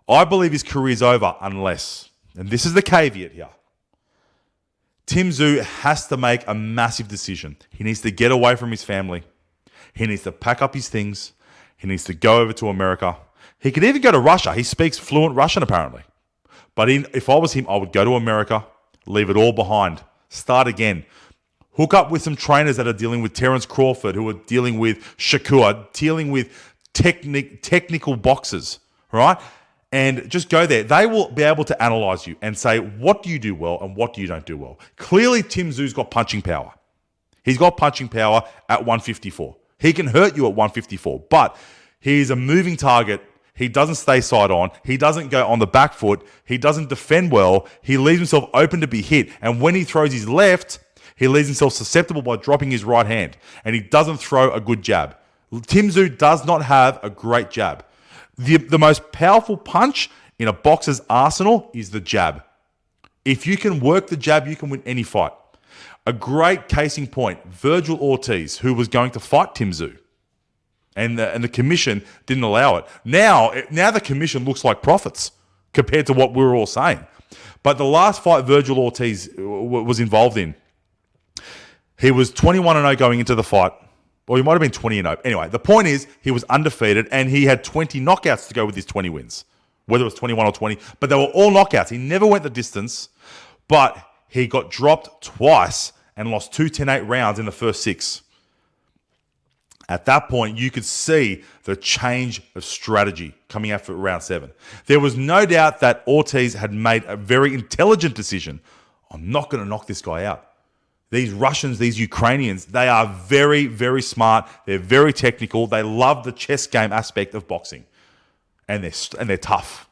I believe his career's over unless, and this is the caveat here, Tszyu has to make a massive decision. He needs to get away from his family. He needs to pack up his things. He needs to go over to America. He could even go to Russia. He speaks fluent Russian, apparently. But if I was him, I would go to America, leave it all behind, start again. Hook up with some trainers that are dealing with Terence Crawford, who are dealing with Shakur, dealing with technical boxers, right? And just go there. They will be able to analyze you and say, what do you do well and what do you don't do well? Clearly, Tszyu's got punching power. He's got punching power at 154. He can hurt you at 154, but he's a moving target. He doesn't stay side on. He doesn't go on the back foot. He doesn't defend well. He leaves himself open to be hit. And when he throws his left, he leaves himself susceptible by dropping his right hand. And he doesn't throw a good jab. Tszyu does not have a great jab. The most powerful punch in a boxer's arsenal is the jab. If you can work the jab, you can win any fight. A great case in point, Virgil Ortiz, who was going to fight Tszyu. And the commission didn't allow it. Now the commission looks like prophets compared to what we were all saying. But the last fight Virgil Ortiz was involved in, he was 21-0 going into the fight. Or he might have been 20-0. Anyway, the point is he was undefeated and he had 20 knockouts to go with his 20 wins. Whether it was 21 or 20. But they were all knockouts. He never went the distance. But he got dropped twice and lost 2 10-8 rounds in the first 6. At that point, you could see the change of strategy coming out for round 7. There was no doubt that Ortiz had made a very intelligent decision. I'm not going to knock this guy out. These Russians, these Ukrainians, they are very, very smart. They're very technical. They love the chess game aspect of boxing. And they're tough.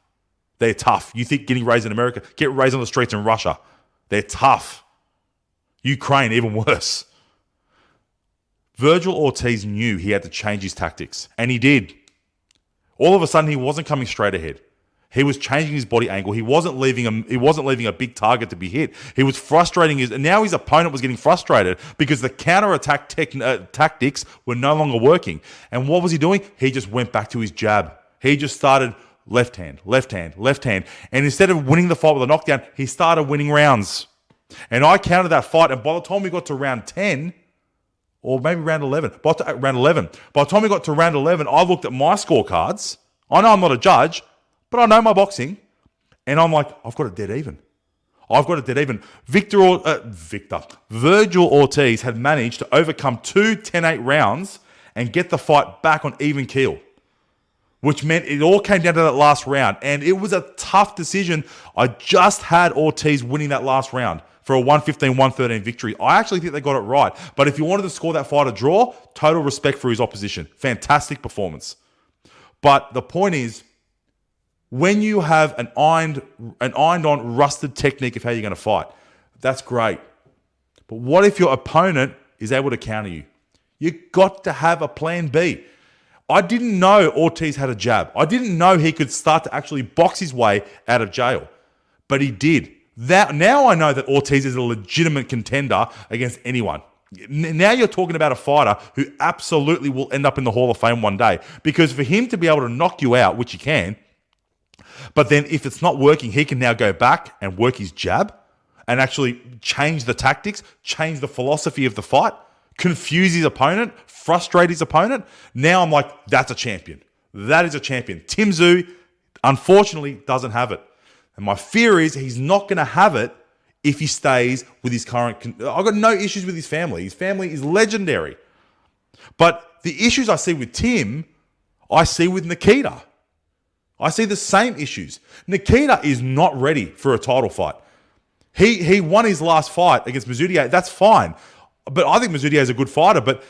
They're tough. You think getting raised in America, get raised on the streets in Russia. They're tough. Ukraine, even worse. Virgil Ortiz knew he had to change his tactics, and he did. All of a sudden, he wasn't coming straight ahead. He was changing his body angle. He wasn't leaving a big target to be hit. He was frustrating and now his opponent was getting frustrated because the counterattack tactics were no longer working. And what was he doing? He just went back to his jab. He just started left hand, left hand, left hand. And instead of winning the fight with a knockdown, he started winning rounds. And I counted that fight, and by the time we got to round 10, or maybe round 11. By the time we got to round 11, I looked at my scorecards. I know I'm not a judge, but I know my boxing. And I'm like, I've got it dead even. Virgil Ortiz had managed to overcome 2 10-8 rounds and get the fight back on even keel, which meant it all came down to that last round. And it was a tough decision. I just had Ortiz winning that last round for a 115-113 victory. I actually think they got it right. But if you wanted to score that fight a draw, total respect for his opposition. Fantastic performance. But the point is, when you have an ironed-on, rusted technique of how you're going to fight, that's great. But what if your opponent is able to counter you? You've got to have a plan B. I didn't know Ortiz had a jab. I didn't know he could start to actually box his way out of jail. But he did. Now I know that Ortiz is a legitimate contender against anyone. Now you're talking about a fighter who absolutely will end up in the Hall of Fame one day. Because for him to be able to knock you out, which he can, but then if it's not working, he can now go back and work his jab and actually change the tactics, change the philosophy of the fight, confuse his opponent, frustrate his opponent, now I'm like, that's a champion. That is a champion. Tim Tszyu, unfortunately, doesn't have it. And my fear is he's not going to have it if he stays with his current... I've got no issues with his family. His family is legendary. But the issues I see with Tim, I see with Nikita. I see the same issues. Nikita is not ready for a title fight. He won his last fight against Mizudia. That's fine. But I think Mizudia is a good fighter. But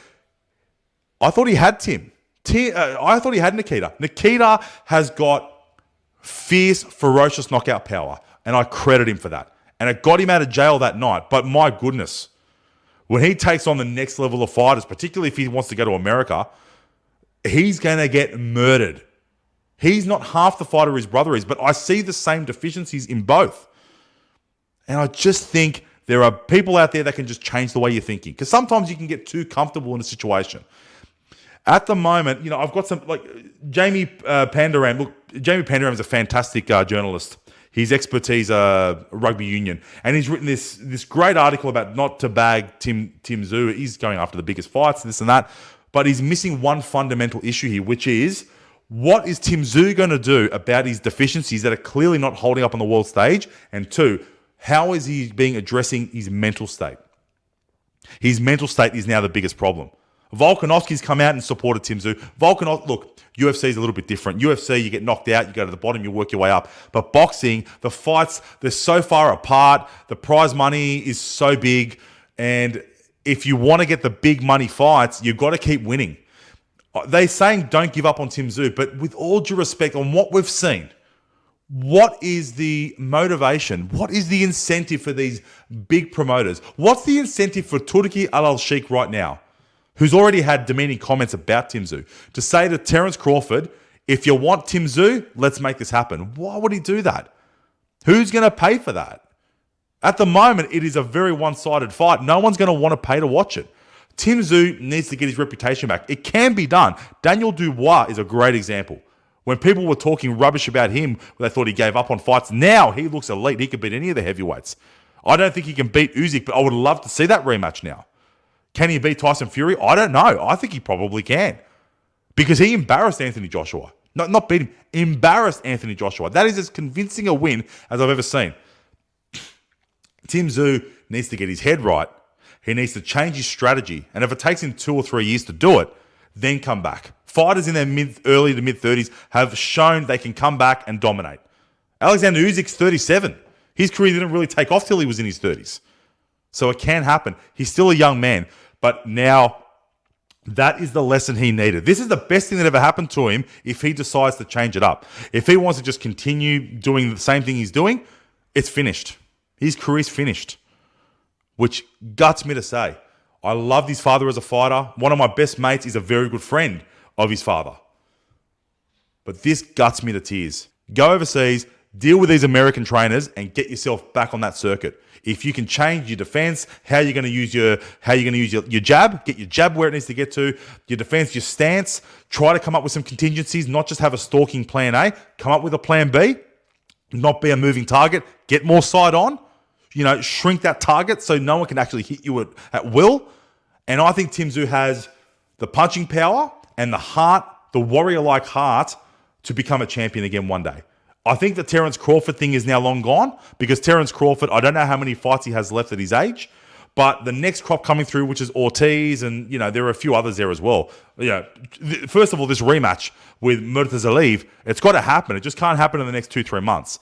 I thought he had Tim. I thought he had Nikita. Nikita has got fierce, ferocious knockout power. And I credit him for that. And it got him out of jail that night. But my goodness, when he takes on the next level of fighters, particularly if he wants to go to America, he's going to get murdered. He's not half the fighter his brother is, but I see the same deficiencies in both. And I just think there are people out there that can just change the way you're thinking. Because sometimes you can get too comfortable in a situation. At the moment, I've got some, like Jamie Pandaram. Look, Jamie Pandaram is a fantastic journalist. His expertise, rugby union. And he's written this great article about not to bag Tim Tszyu. He's going after the biggest fights, this and that. But he's missing one fundamental issue here, which is, what is Tim Tszyu going to do about his deficiencies that are clearly not holding up on the world stage? And two, how is he addressing his mental state? His mental state is now the biggest problem. Volkanovski's come out and supported Tim Tszyu. Look, UFC is a little bit different. UFC, you get knocked out, you go to the bottom, you work your way up. But boxing, the fights, they're so far apart. The prize money is so big. And if you want to get the big money fights, you've got to keep winning. They're saying don't give up on Tim Tszyu, but with all due respect on what we've seen, what is the motivation? What is the incentive for these big promoters? What's the incentive for Turki Al-Sheikh right now, who's already had demeaning comments about Tim Tszyu, to say to Terence Crawford, if you want Tim Tszyu, let's make this happen? Why would he do that? Who's going to pay for that? At the moment, it is a very one-sided fight. No one's going to want to pay to watch it. Tim Tszyu needs to get his reputation back. It can be done. Daniel Dubois is a great example. When people were talking rubbish about him, they thought he gave up on fights. Now he looks elite. He could beat any of the heavyweights. I don't think he can beat Usyk, but I would love to see that rematch now. Can he beat Tyson Fury? I don't know. I think he probably can. Because he embarrassed Anthony Joshua. Not beat him. Embarrassed Anthony Joshua. That is as convincing a win as I've ever seen. Tim Tszyu needs to get his head right. He needs to change his strategy. And if it takes him 2 or 3 years to do it, then come back. Fighters in their early to mid-30s have shown they can come back and dominate. Alexander Usyk's 37. His career didn't really take off till he was in his 30s. So it can happen. He's still a young man. But now, that is the lesson he needed. This is the best thing that ever happened to him if he decides to change it up. If he wants to just continue doing the same thing he's doing, it's finished. His career's finished. Which guts me to say. I loved his father as a fighter. One of my best mates is a very good friend of his father. But this guts me to tears. Go overseas, deal with these American trainers, and get yourself back on that circuit. If you can change your defense, how you're going to use your jab, get your jab where it needs to get to, your defense, your stance, try to come up with some contingencies, not just have a stalking plan A, come up with a plan B, not be a moving target, get more side on, shrink that target so no one can actually hit you at will. And I think Tim Tszyu has the punching power and the heart, the warrior-like heart, to become a champion again one day. I think the Terence Crawford thing is now long gone because Terence Crawford, I don't know how many fights he has left at his age, but the next crop coming through, which is Ortiz, and there are a few others there as well. First of all, this rematch with Murtazalev, it's got to happen. It just can't happen in the next 2-3 months.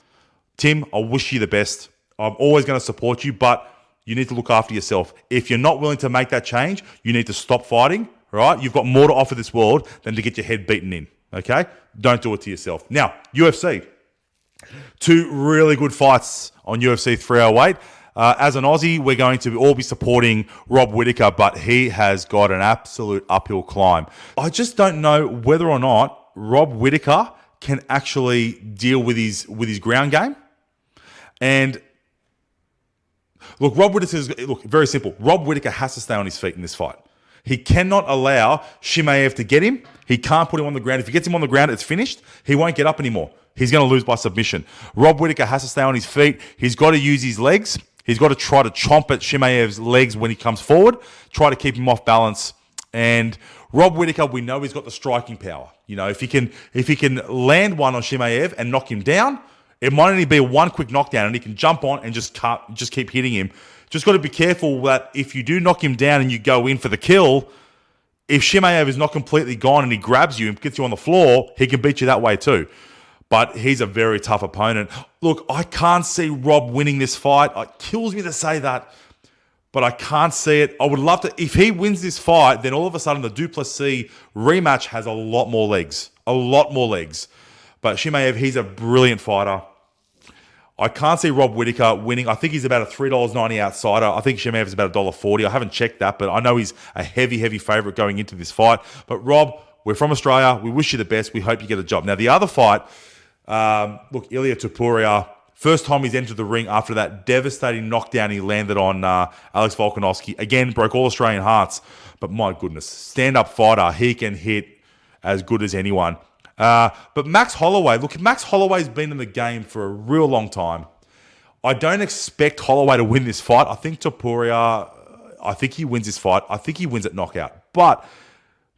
Tim, I wish you the best. I'm always going to support you, but you need to look after yourself. If you're not willing to make that change, you need to stop fighting, right? You've got more to offer this world than to get your head beaten in, okay? Don't do it to yourself. Now, UFC. 2 really good fights on UFC 308. As an Aussie, we're going to all be supporting Rob Whittaker, but he has got an absolute uphill climb. I just don't know whether or not Rob Whittaker can actually deal with his ground game. And look, very simple. Rob Whittaker has to stay on his feet in this fight. He cannot allow Chimaev to get him. He can't put him on the ground. If he gets him on the ground, it's finished. He won't get up anymore. He's going to lose by submission. Rob Whittaker has to stay on his feet. He's got to use his legs. He's got to try to chomp at Chimaev's legs when he comes forward, try to keep him off balance. And Rob Whittaker, we know he's got the striking power. You know, if he can land one on Chimaev and knock him down, it might only be one quick knockdown, and he can jump on and just keep hitting him. Just got to be careful that if you do knock him down and you go in for the kill, if Chimaev is not completely gone and he grabs you and gets you on the floor, he can beat you that way too. But he's a very tough opponent. Look, I can't see Rob winning this fight. It kills me to say that, but I can't see it. I would love to. If he wins this fight, then all of a sudden the Duplessis rematch has a lot more legs. A lot more legs. But Chimaev, he's a brilliant fighter. I can't see Rob Whittaker winning. I think he's about a $3.90 outsider. I think Chimaev is about $1.40. I haven't checked that, but I know he's a heavy, heavy favorite going into this fight. But Rob, we're from Australia. We wish you the best. We hope you get a job. Now, the other fight, look, Ilia Topuria, first time he's entered the ring after that devastating knockdown he landed on Alex Volkanovski. Again, broke all Australian hearts. But my goodness, stand-up fighter. He can hit as good as anyone. But Max Holloway, look, Max Holloway's been in the game for a real long time. I don't expect Holloway to win this fight. I think Topuria, I think he wins this fight. I think he wins at knockout. But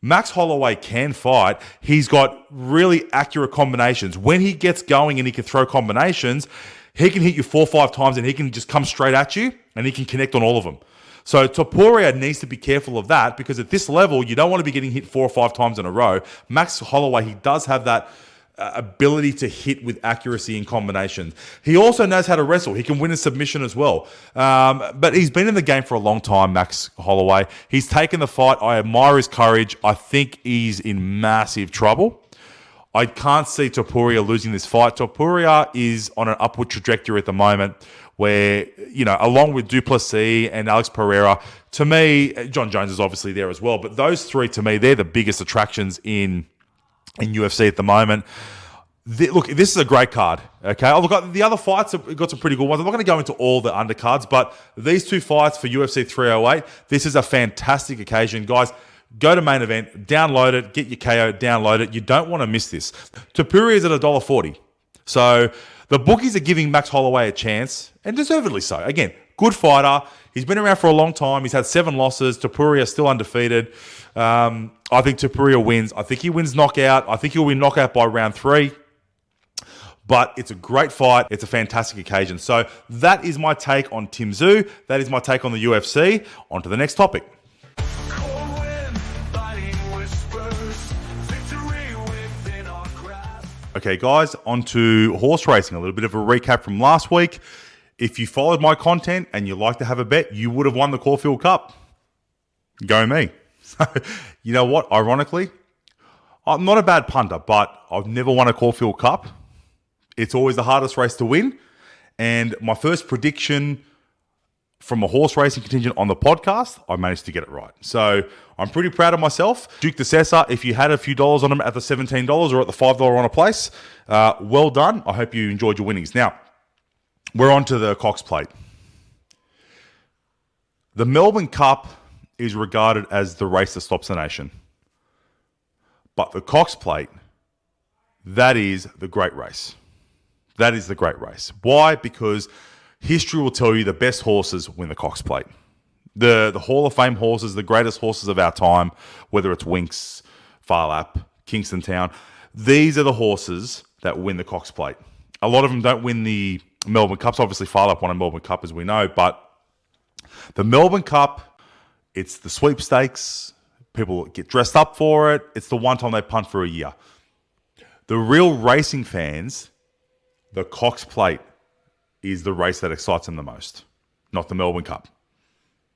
Max Holloway can fight. He's got really accurate combinations. When he gets going and he can throw combinations, he can hit you 4 or 5 times and he can just come straight at you and he can connect on all of them. So Topuria needs to be careful of that because at this level, you don't want to be getting hit 4 or 5 times in a row. Max Holloway, he does have that ability to hit with accuracy in combinations. He also knows how to wrestle. He can win a submission as well. But he's been in the game for a long time, Max Holloway. He's taken the fight. I admire his courage. I think he's in massive trouble. I can't see Topuria losing this fight. Topuria is on an upward trajectory at the moment where, you know, along with Duplessis and Alex Pereira, to me, John Jones is obviously there as well, but those three, to me, they're the biggest attractions in UFC at the moment. Look, this is a great card, okay? Oh, look, the other fights have got some pretty good ones. I'm not going to go into all the undercards, but these 2 fights for UFC 308, this is a fantastic occasion. Guys, go to main event, download it, get your KO, download it. You don't want to miss this. Topuria is at $1.40. So the bookies are giving Max Holloway a chance, and deservedly so. Again, good fighter. He's been around for a long time. He's had 7 losses. Topuria still undefeated. I think Topuria wins. I think he wins knockout. I think he'll win knockout by round 3. But it's a great fight. It's a fantastic occasion. So that is my take on Tszyu. That is my take on the UFC. On to the next topic. Okay, guys, on to horse racing. A little bit of a recap from last week. If you followed my content and you like to have a bet, you would have won the Caulfield Cup. Go me. You know what? Ironically, I'm not a bad punter, but I've never won a Caulfield Cup. It's always the hardest race to win. And my first prediction from a horse racing contingent on the podcast, I managed to get it right. So I'm pretty proud of myself. Duke the Cesar, if you had a few dollars on them at the $17 or at the $5 on a place, well done. I hope you enjoyed your winnings. Now, we're on to the Cox Plate. The Melbourne Cup is regarded as the race that stops the nation. But the Cox Plate, that is the great race. That is the great race. Why? Because history will tell you the best horses win the Cox Plate. The Hall of Fame horses, the greatest horses of our time, whether it's Winx, Farlap, Kingston Town, these are the horses that win the Cox Plate. A lot of them don't win the Melbourne Cups. Obviously, Farlap won a Melbourne Cup, as we know, but the Melbourne Cup, it's the sweepstakes. People get dressed up for it. It's the one time they punt for a year. The real racing fans, the Cox Plate is the race that excites them the most, not the Melbourne Cup.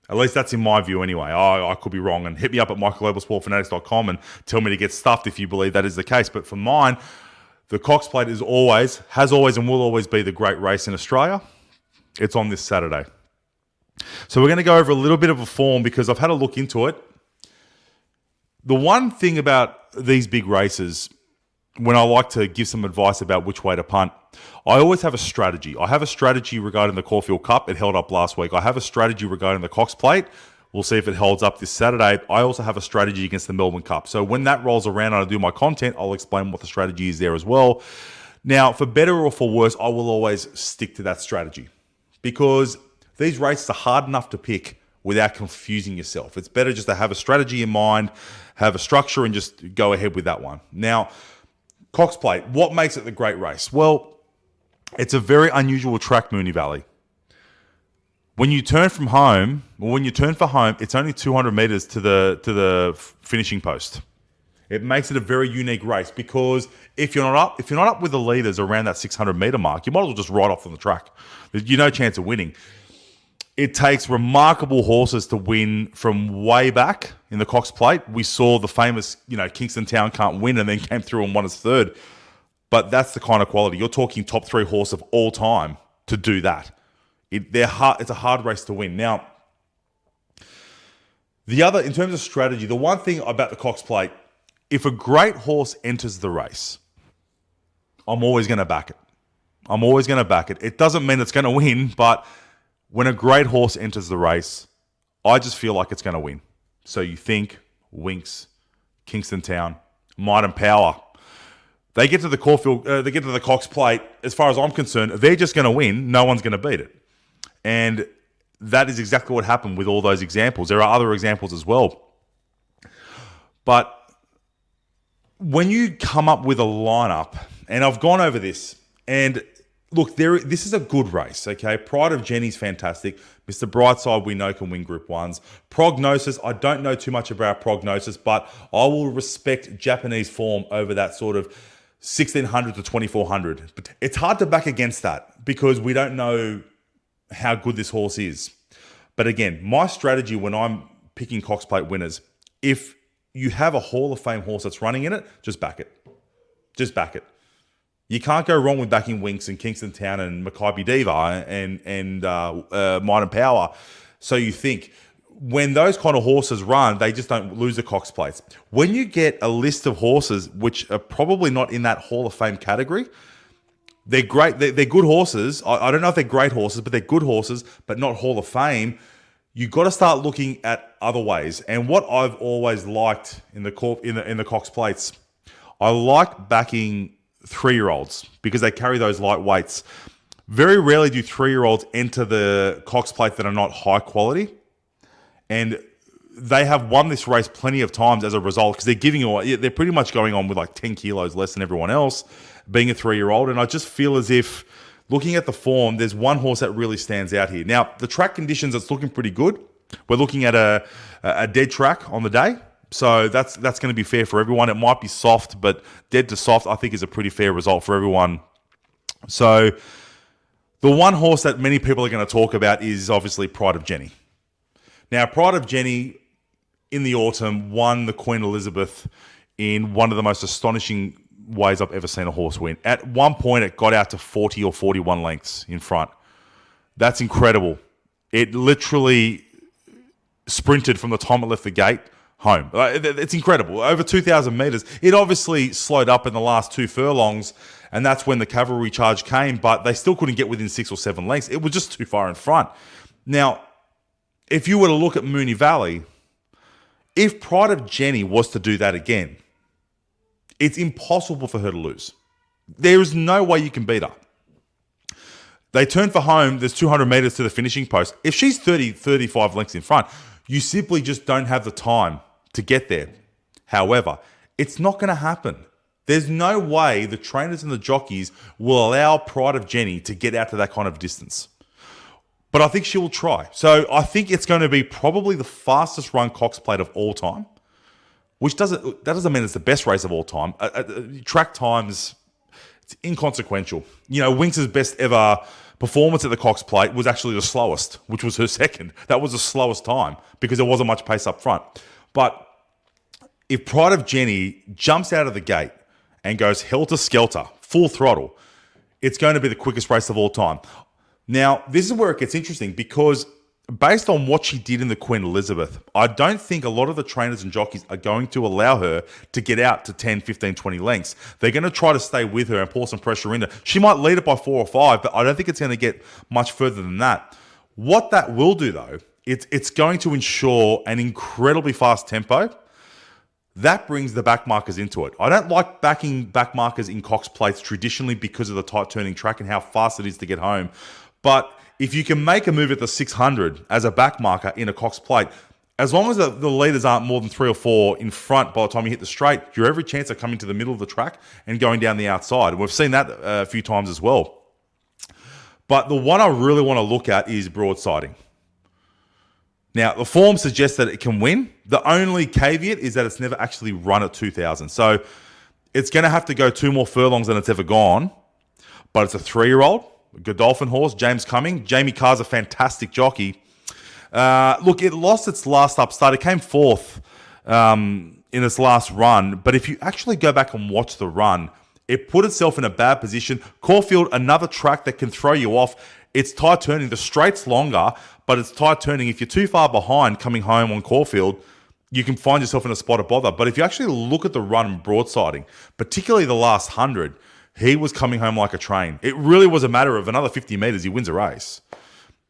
At least that's in my view anyway. I could be wrong, and hit me up at michaelabelsportfanatics.com and tell me to get stuffed if you believe that is the case. But for mine, the Cox Plate has always and will always be the great race in Australia. It's on this Saturday. So we're going to go over a little bit of a form because I've had a look into it. The one thing about these big races, when I like to give some advice about which way to punt, I always have a strategy. I have a strategy regarding the Caulfield Cup. It held up last week. I have a strategy regarding the Cox Plate. We'll see if it holds up this Saturday. I also have a strategy against the Melbourne Cup. So when that rolls around and I do my content, I'll explain what the strategy is there as well. Now, for better or for worse, I will always stick to that strategy because These races are hard enough to pick without confusing yourself. It's better just to have a strategy in mind, have a structure, and just go ahead with that one. Now, Cox Plate, what makes it the great race? Well, it's a very unusual track, Moonee Valley. When you turn for home, it's only 200 meters to the finishing post. It makes it a very unique race because if you're not up with the leaders around that 600 meter mark, you might as well just ride off on the track. There's no chance of winning. It takes remarkable horses to win from way back in the Cox Plate. We saw the famous, Kingston Town can't win and then came through and won as third. But that's the kind of quality. You're talking top 3 horse of all time to do that. It's a hard race to win. Now, in terms of strategy, the one thing about the Cox Plate, if a great horse enters the race, I'm always going to back it. It doesn't mean it's going to win, but when a great horse enters the race, I just feel like it's going to win. So you think Winks, Kingston Town, Might and Power. They get to the the Cox Plate. As far as I'm concerned, they're just going to win. No one's going to beat it. And that is exactly what happened with all those examples. There are other examples as well. But when you come up with a lineup, and I've gone over this, and look, this is a good race, okay? Pride of Jenny's fantastic. Mr. Brightside, we know, can win Group 1s. Prognosis, I don't know too much about Prognosis, but I will respect Japanese form over that sort of 1,600 to 2,400. But it's hard to back against that because we don't know how good this horse is. But again, my strategy when I'm picking Cox Plate winners, if you have a Hall of Fame horse that's running in it, just back it. Just back it. You can't go wrong with backing Winks and Kingston Town and Maccabi Diva and Might and Power. So you think when those kind of horses run, they just don't lose the Cox Plates. When you get a list of horses which are probably not in that Hall of Fame category, they're great. They're good horses. I don't know if they're great horses, but they're good horses, but not Hall of Fame. You've got to start looking at other ways. And what I've always liked in the Cox Plates, I like backing 3-year-olds because they carry those light weights. Very rarely do 3-year-olds enter the Cox Plate that are not high quality. And they have won this race plenty of times as a result because they're pretty much going on with like 10 kilos less than everyone else, being a 3-year-old. And I just feel as if, looking at the form, there's one horse that really stands out here. Now, the track conditions, it's looking pretty good. We're looking at a dead track on the day. So that's going to be fair for everyone. It might be soft, but dead to soft, I think, is a pretty fair result for everyone. So the one horse that many people are going to talk about is obviously Pride of Jenny. Now, Pride of Jenny in the autumn won the Queen Elizabeth in one of the most astonishing ways I've ever seen a horse win. At one point, it got out to 40 or 41 lengths in front. That's incredible. It literally sprinted from the time it left the gate home. It's incredible. Over 2,000 meters. It obviously slowed up in the last 2 furlongs, and that's when the cavalry charge came, but they still couldn't get within 6 or 7 lengths. It was just too far in front. Now, if you were to look at Moonee Valley, if Pride of Jenny was to do that again, it's impossible for her to lose. There is no way you can beat her. They turn for home. There's 200 meters to the finishing post. If she's 30, 35 lengths in front, you simply just don't have the time to get there. However, it's not going to happen. There's no way the trainers and the jockeys will allow Pride of Jenny to get out to that kind of distance. But I think she will try. So I think it's going to be probably the fastest run Cox Plate of all time, which doesn't mean it's the best race of all time. Track times, it's inconsequential. Winks' best ever performance at the Cox Plate was actually the slowest, which was her second. That was the slowest time because there wasn't much pace up front. But if Pride of Jenny jumps out of the gate and goes helter-skelter, full throttle, it's going to be the quickest race of all time. Now, this is where it gets interesting because based on what she did in the Queen Elizabeth, I don't think a lot of the trainers and jockeys are going to allow her to get out to 10, 15, 20 lengths. They're going to try to stay with her and pour some pressure into her. She might lead it by 4 or 5, but I don't think it's going to get much further than that. What that will do, though, it's going to ensure an incredibly fast tempo. That brings the backmarkers into it. I don't like backing backmarkers in Cox Plates traditionally because of the tight turning track and how fast it is to get home. But if you can make a move at the 600 as a back marker in a Cox Plate, as long as the leaders aren't more than 3 or 4 in front by the time you hit the straight, you're every chance of coming to the middle of the track and going down the outside. And we've seen that a few times as well. But the one I really want to look at is broadsiding. Now, the form suggests that it can win. The only caveat is that it's never actually run at 2,000. So it's going to have to go 2 more furlongs than it's ever gone. But it's a 3-year-old, Godolphin horse, James Cumming. Jamie Carr's a fantastic jockey. Look, it lost its last upstart. It came 4th in its last run. But if you actually go back and watch the run, it put itself in a bad position. Caulfield, another track that can throw you off. It's tight turning. The straight's longer, but it's tight turning. If you're too far behind coming home on Caulfield, you can find yourself in a spot of bother. But if you actually look at the run broadsiding, particularly the last 100, he was coming home like a train. It really was a matter of another 50 metres, he wins a race.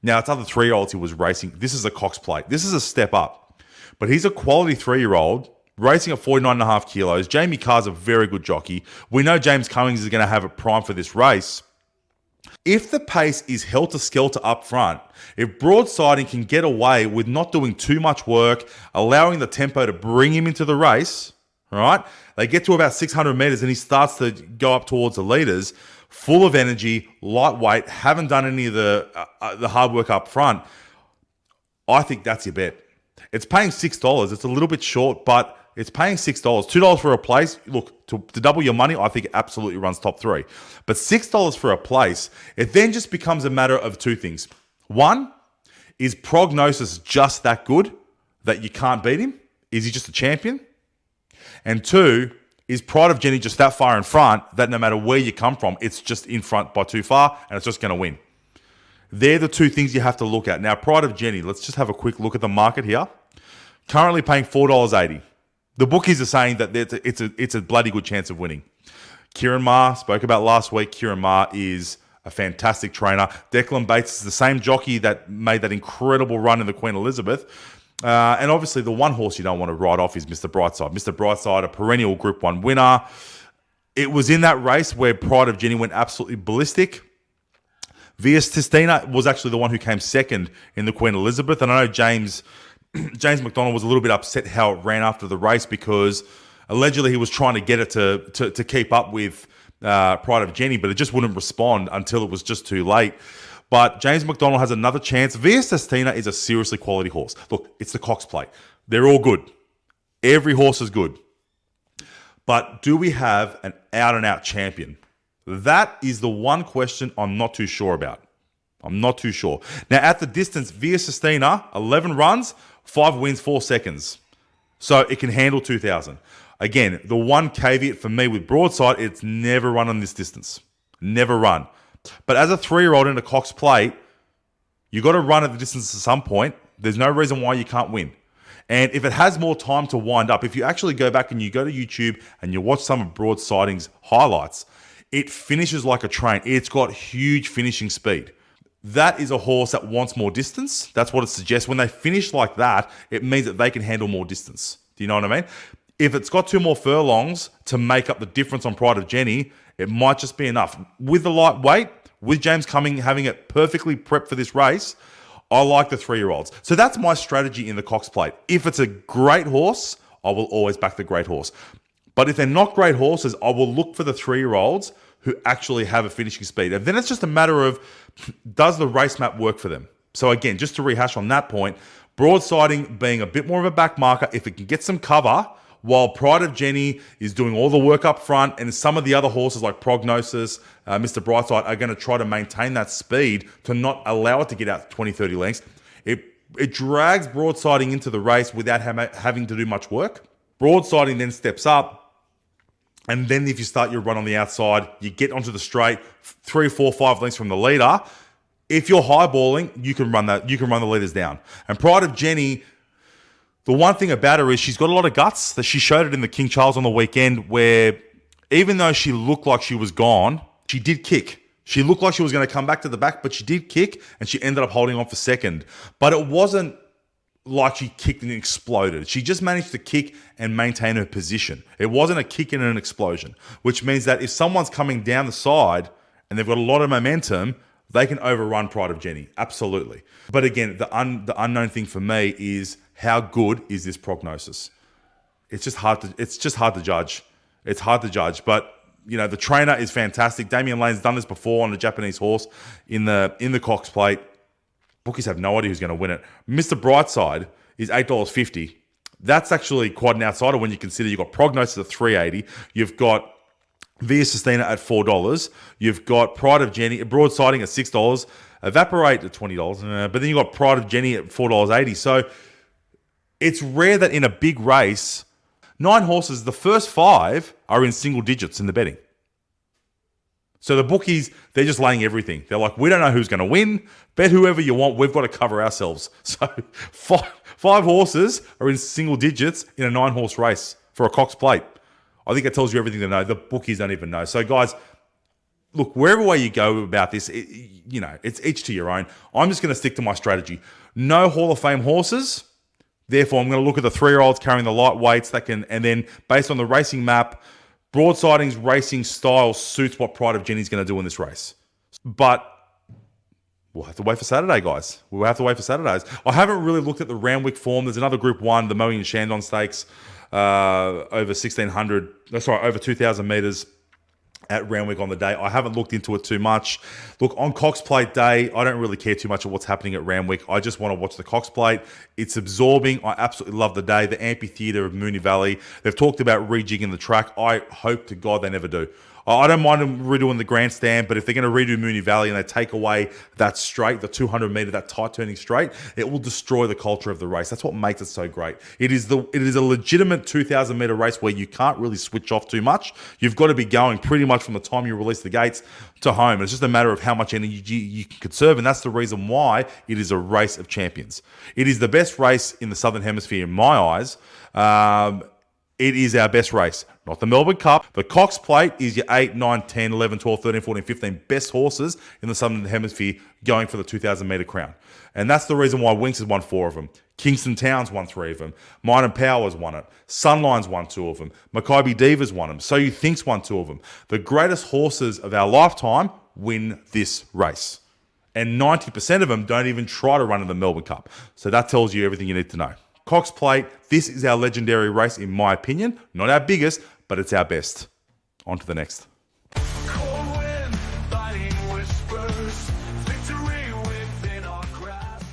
Now, it's other 3-year-olds he was racing. This is a Cox Plate. This is a step up. But he's a quality 3-year-old racing at 49.5 kilos. Jamie Carr's a very good jockey. We know James Cummings is going to have a prime for this race. If the pace is helter-skelter up front, if broadsiding can get away with not doing too much work, allowing the tempo to bring him into the race, all right, they get to about 600 metres and he starts to go up towards the leaders, full of energy, lightweight, haven't done any of the hard work up front, I think that's your bet. It's paying $6. It's a little bit short, but it's paying $6. $2 for a place. Look, to double your money, I think it absolutely runs top 3. But $6 for a place, it then just becomes a matter of 2 things. One, is prognosis just that good that you can't beat him? Is he just a champion? And 2, is Pride of Jenny just that far in front that no matter where you come from, it's just in front by too far and it's just going to win? They're the 2 things you have to look at. Now, Pride of Jenny, let's just have a quick look at the market here. Currently paying $4.80. The bookies are saying that it's a bloody good chance of winning. Kieran Maher, spoke about last week. Kieran Maher is a fantastic trainer. Declan Bates is the same jockey that made that incredible run in the Queen Elizabeth. And obviously the one horse you don't want to ride off is Mr. Brightside. Mr. Brightside, a perennial Group 1 winner. It was in that race where Pride of Jenny went absolutely ballistic. Vias Testina was actually the one who came second in the Queen Elizabeth. And I know James McDonald was a little bit upset how it ran after the race because allegedly he was trying to get it to keep up with Pride of Jenny, but it just wouldn't respond until it was just too late. But James McDonald has another chance. Vias Testina is a seriously quality horse. Look, it's the Cox Plate. They're all good. Every horse is good. But do we have an out-and-out champion? That is the one question I'm not too sure about. I'm not too sure. Now, at the distance, Vias Testina, 11 runs, 5 wins, 4 seconds. So it can handle 2,000. Again, the one caveat for me with Broadside, it's never run on this distance. Never run. But as a 3-year-old in a Cox Plate, you got to run at the distance at some point. There's no reason why you can't win. And if it has more time to wind up, if you actually go back and you go to YouTube and you watch some of Broadsiding's highlights, it finishes like a train. It's got huge finishing speed. That is a horse that wants more distance. That's what it suggests. When they finish like that, it means that they can handle more distance. Do you know what I mean? If it's got 2 more furlongs to make up the difference on Pride of Jenny, it might just be enough. With the lightweight, with James Cumming having it perfectly prepped for this race, I like the 3-year-olds. So that's my strategy in the Cox Plate. If it's a great horse, I will always back the great horse. But if they're not great horses, I will look for the 3-year-olds who actually have a finishing speed. And then it's just a matter of, does the race map work for them? So again, just to rehash on that point, broadsiding being a bit more of a back marker, if it can get some cover, while Pride of Jenny is doing all the work up front, and some of the other horses like Prognosis, Mr. Brightside are going to try to maintain that speed to not allow it to get out 20, 30 lengths. It drags broadsiding into the race without having to do much work. Broadsiding then steps up, and then if you start your run on the outside, you get onto the straight 3, 4, 5 lengths from the leader. If you're highballing, you can run that. You can run the leaders down. And Pride of Jenny, the one thing about her is she's got a lot of guts. That she showed it in the King Charles on the weekend, where even though she looked like she was gone, she did kick. She looked like she was going to come back to the back, but she did kick, and she ended up holding on for second. But it wasn't like she kicked and exploded. She just managed to kick and maintain her position. It wasn't a kick and an explosion, which means that if someone's coming down the side and they've got a lot of momentum, They can overrun Pride of Jenny, absolutely. But again, the unknown thing for me is how good is this prognosis? It's just hard to judge. It's hard to judge, but the trainer is fantastic. Damian Lane's done this before on a Japanese horse in the Cox Plate. Bookies have no idea who's going to win it. Mr. Brightside is $8.50. That's actually quite an outsider when you consider you've got Prognosis at $3.80. You've got Via Sustina at $4. You've got Pride of Jenny, Broadsiding at $6. Evaporate at $20. But then you've got Pride of Jenny at $4.80. So it's rare that in a big race, 9 horses, the first 5 are in single digits in the betting. So the bookies, they're just laying everything. They're like, we don't know who's going to win. Bet whoever you want. We've got to cover ourselves. So 5 horses are in single digits in a 9-horse race for a Cox Plate. I think that tells you everything to know. The bookies don't even know. So guys, look, wherever way you go about this, it's each to your own. I'm just going to stick to my strategy. No Hall of Fame horses. Therefore, I'm going to look at the 3-year-olds carrying the lightweights and then based on the racing map, Broadsiding's racing style suits what Pride of Jenny's going to do in this race. But we'll have to wait for Saturday, guys. We'll have to wait for Saturdays. I haven't really looked at the Randwick form. There's another Group 1, the Moe and Shandon Stakes, over 2,000 metres at Randwick on the day. I haven't looked into it too much. Look, on Cox Plate Day, I don't really care too much of what's happening at Randwick. I just want to watch the Cox Plate. It's absorbing. I absolutely love the day. The amphitheatre of Moonee Valley. They've talked about rejigging the track. I hope to God they never do. I don't mind them redoing the grandstand, but if they're going to redo Moonee Valley and they take away that straight, the 200-metre, that tight turning straight, it will destroy the culture of the race. That's what makes it so great. It is a legitimate 2,000-metre race where you can't really switch off too much. You've got to be going pretty much from the time you release the gates to home. It's just a matter of how much energy you can conserve, and that's the reason why it is a race of champions. It is the best race in the Southern Hemisphere in my eyes. It is our best race, not the Melbourne Cup. The Cox Plate is your 8, 9, 10, 11, 12, 13, 14, 15 best horses in the Southern Hemisphere going for the 2,000-metre crown. And that's the reason why Winx has won 4 of them. Kingston Town's won 3 of them. Mine and Power's won it. Sunline's won 2 of them. Maccabi Diva's won them. So You Think's won 2 of them. The greatest horses of our lifetime win this race. And 90% of them don't even try to run in the Melbourne Cup. So that tells you everything you need to know. Cox Plate, this is our legendary race in my opinion. Not our biggest, but it's our best. On to the next. Cold wind, biting whispers, victory within our grasp.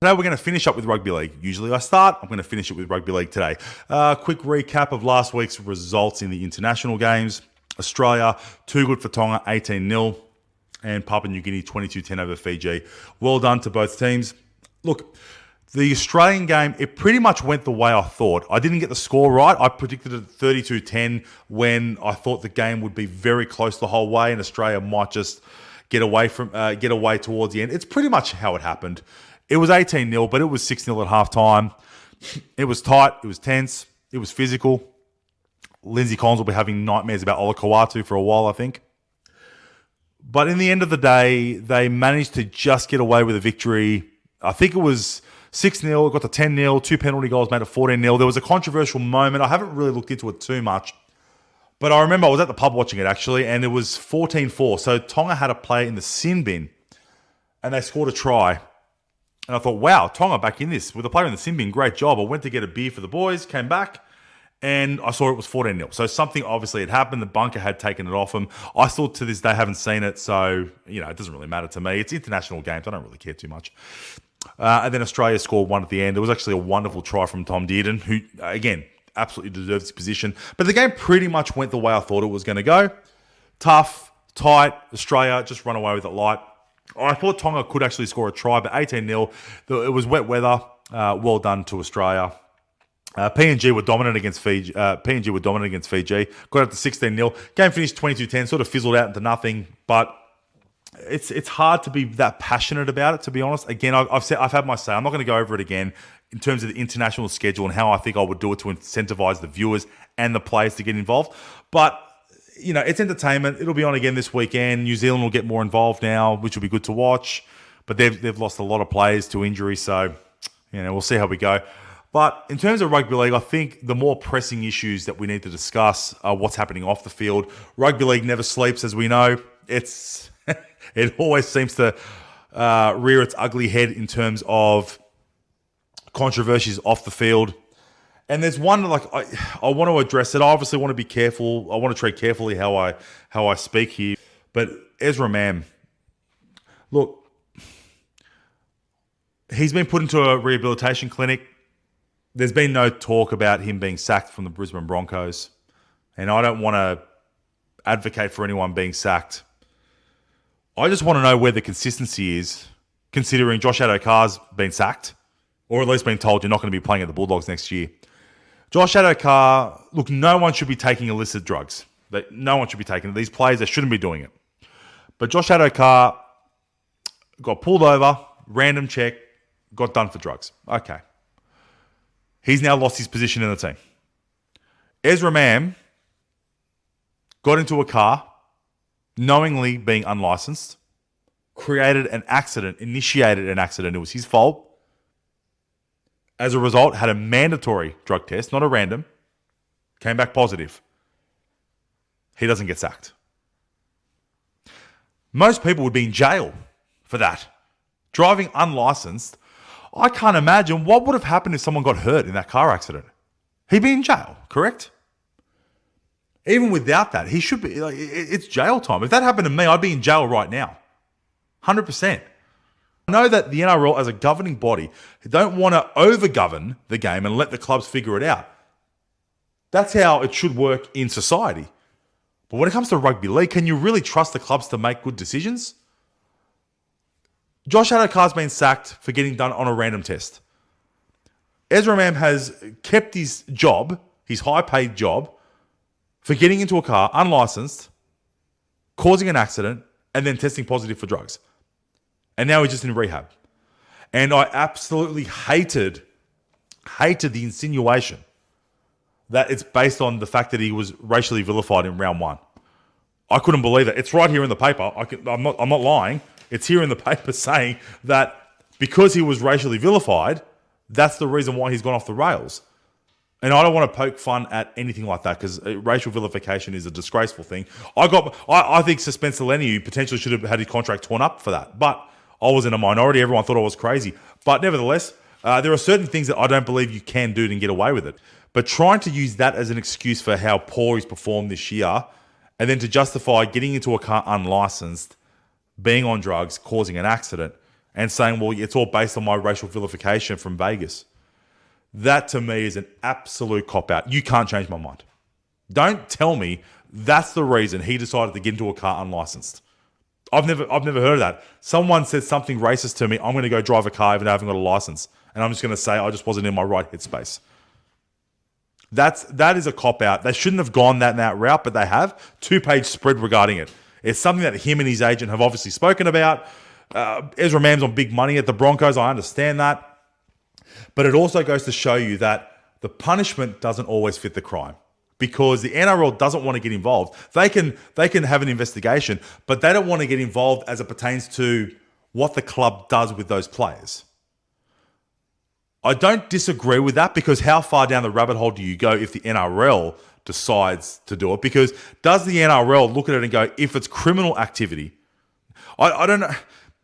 Today we're going to finish up with Rugby League. Usually I start, I'm going to finish it with Rugby League today. Quick recap of last week's results in the international games. Australia, too good for Tonga, 18-0. And Papua New Guinea, 22-10 over Fiji. Well done to both teams. Look, the Australian game, it pretty much went the way I thought. I didn't get the score right. I predicted it 32-10 when I thought the game would be very close the whole way and Australia might just get away towards the end. It's pretty much how it happened. It was 18-0, but it was 6-0 at halftime. It was tight. It was tense. It was physical. Lindsay Collins will be having nightmares about Ola Kawatu for a while, I think. But in the end of the day, they managed to just get away with a victory. I think it was 6-0, got to 10-0, 2 penalty goals made it 14-0. There was a controversial moment. I haven't really looked into it too much. But I remember I was at the pub watching it, actually, and it was 14-4. So Tonga had a player in the sin bin, and they scored a try. And I thought, wow, Tonga back in this. With a player in the sin bin, great job. I went to get a beer for the boys, came back, and I saw it was 14-0. So something obviously had happened. The bunker had taken it off him. I still, to this day, haven't seen it. So, it doesn't really matter to me. It's international games. I don't really care too much. And then Australia scored 1 at the end. It was actually a wonderful try from Tom Dearden, who, again, absolutely deserves his position. But the game pretty much went the way I thought it was going to go. Tough, tight. Australia just run away with it light. I thought Tonga could actually score a try, but 18-0. It was wet weather. Well done to Australia. PNG were dominant against Fiji. Got up to 16-0. Game finished 22-10. Sort of fizzled out into nothing, but it's hard to be that passionate about it, to be honest. Again, I've had my say. I'm not going to go over it again in terms of the international schedule and how I think I would do it to incentivize the viewers and the players to get involved. But, it's entertainment. It'll be on again this weekend. New Zealand will get more involved now, which will be good to watch. But they've lost a lot of players to injury, so, we'll see how we go. But in terms of rugby league, I think the more pressing issues that we need to discuss are what's happening off the field. Rugby league never sleeps, as we know. It's It always seems to rear its ugly head in terms of controversies off the field. And there's one I want to address it. I obviously want to be careful. I want to tread carefully how I speak here. But Ezra Mam, look, he's been put into a rehabilitation clinic. There's been no talk about him being sacked from the Brisbane Broncos. And I don't want to advocate for anyone being sacked. I just want to know where the consistency is, considering Josh Addo-Carr's been sacked, or at least been told you're not going to be playing at the Bulldogs next year. Josh Addo-Carr, look, no one should be taking illicit drugs. No one should be taking it. These players, they shouldn't be doing it. But Josh Addo-Carr got pulled over, random check, got done for drugs. Okay. He's now lost his position in the team. Ezra Mam got into a car, knowingly being unlicensed, created an accident, initiated an accident. It was his fault. As a result, had a mandatory drug test, not a random. Came back positive. He doesn't get sacked. Most people would be in jail for that. Driving unlicensed. I can't imagine what would have happened if someone got hurt in that car accident. He'd be in jail, correct? Even without that, he should be. It's jail time. If that happened to me, I'd be in jail right now. 100%. I know that the NRL as a governing body don't want to over-govern the game and let the clubs figure it out. That's how it should work in society. But when it comes to rugby league, can you really trust the clubs to make good decisions? Josh Addo-Carr's been sacked for getting done on a random test. Ezra Mam has kept his job, his high-paid job, for getting into a car unlicensed, causing an accident, and then testing positive for drugs. And now he's just in rehab. And I absolutely hated the insinuation that it's based on the fact that he was racially vilified in round one. I couldn't believe it. It's right here in the paper. I'm not lying. It's here in the paper saying that because he was racially vilified, that's the reason why he's gone off the rails. And I don't want to poke fun at anything like that because racial vilification is a disgraceful thing. I think Spence Leniu potentially should have had his contract torn up for that. But I was in a minority. Everyone thought I was crazy. But nevertheless, there are certain things that I don't believe you can do and get away with it. But trying to use that as an excuse for how poor he's performed this year and then to justify getting into a car unlicensed, being on drugs, causing an accident, and saying, well, it's all based on my racial vilification from Vegas. That to me is an absolute cop-out. You can't change my mind. Don't tell me that's the reason he decided to get into a car unlicensed. I've never heard of that. Someone said something racist to me, I'm going to go drive a car even though I haven't got a license. And I'm just going to say I just wasn't in my right headspace. That is a cop-out. They shouldn't have gone that route, but they have. 2-page spread regarding it. It's something that him and his agent have obviously spoken about. Ezra Mam's on big money at the Broncos. I understand that. But it also goes to show you that the punishment doesn't always fit the crime because the NRL doesn't want to get involved. They can have an investigation, but they don't want to get involved as it pertains to what the club does with those players. I don't disagree with that because how far down the rabbit hole do you go if the NRL decides to do it? Because does the NRL look at it and go, if it's criminal activity, I don't know.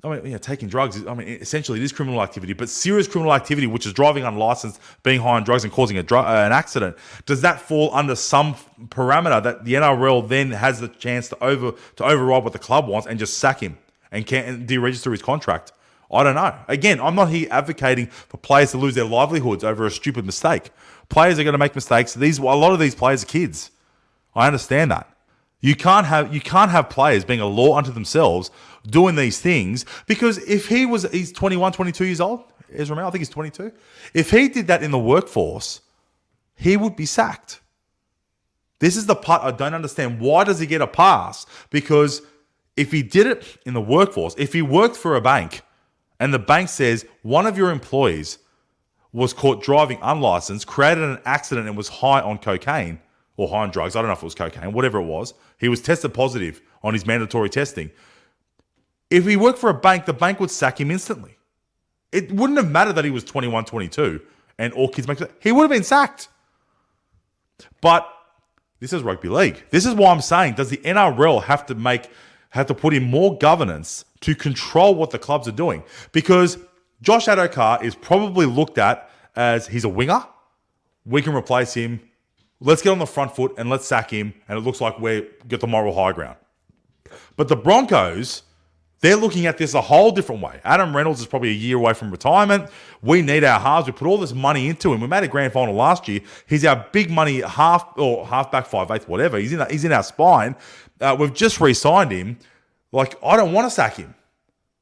I mean, yeah, taking drugs, essentially it is criminal activity, but serious criminal activity, which is driving unlicensed, being high on drugs and causing an accident, does that fall under some parameter that the NRL then has the chance to override what the club wants and just sack him and can't deregister his contract? I don't know. Again, I'm not here advocating for players to lose their livelihoods over a stupid mistake. Players are going to make mistakes. A lot of these players are kids. I understand that. You can't have players being a law unto themselves doing these things because if he's 21, 22 years old, Ezra Mam, I think he's 22. If he did that in the workforce, he would be sacked. This is the part I don't understand. Why does he get a pass? Because if he did it in the workforce, if he worked for a bank and the bank says one of your employees was caught driving unlicensed, created an accident and was high on cocaine, or high on drugs, I don't know if it was cocaine, whatever it was. He was tested positive on his mandatory testing. If he worked for a bank, the bank would sack him instantly. It wouldn't have mattered that he was 21, 22 and all kids make it. He would have been sacked. But this is rugby league. This is why I'm saying, does the NRL have to make have to put in more governance to control what the clubs are doing. Because Josh Adokar is probably looked at as he's a winger. We can replace him. Let's get on the front foot and let's sack him. And it looks like we get the moral high ground. But the Broncos, they're looking at this a whole different way. Adam Reynolds is probably a year away from retirement. We need our halves. We put all this money into him. We made a grand final last year. He's our big money half back, 5/8, whatever. He's in our spine. We've just re-signed him. Like, I don't want to sack him.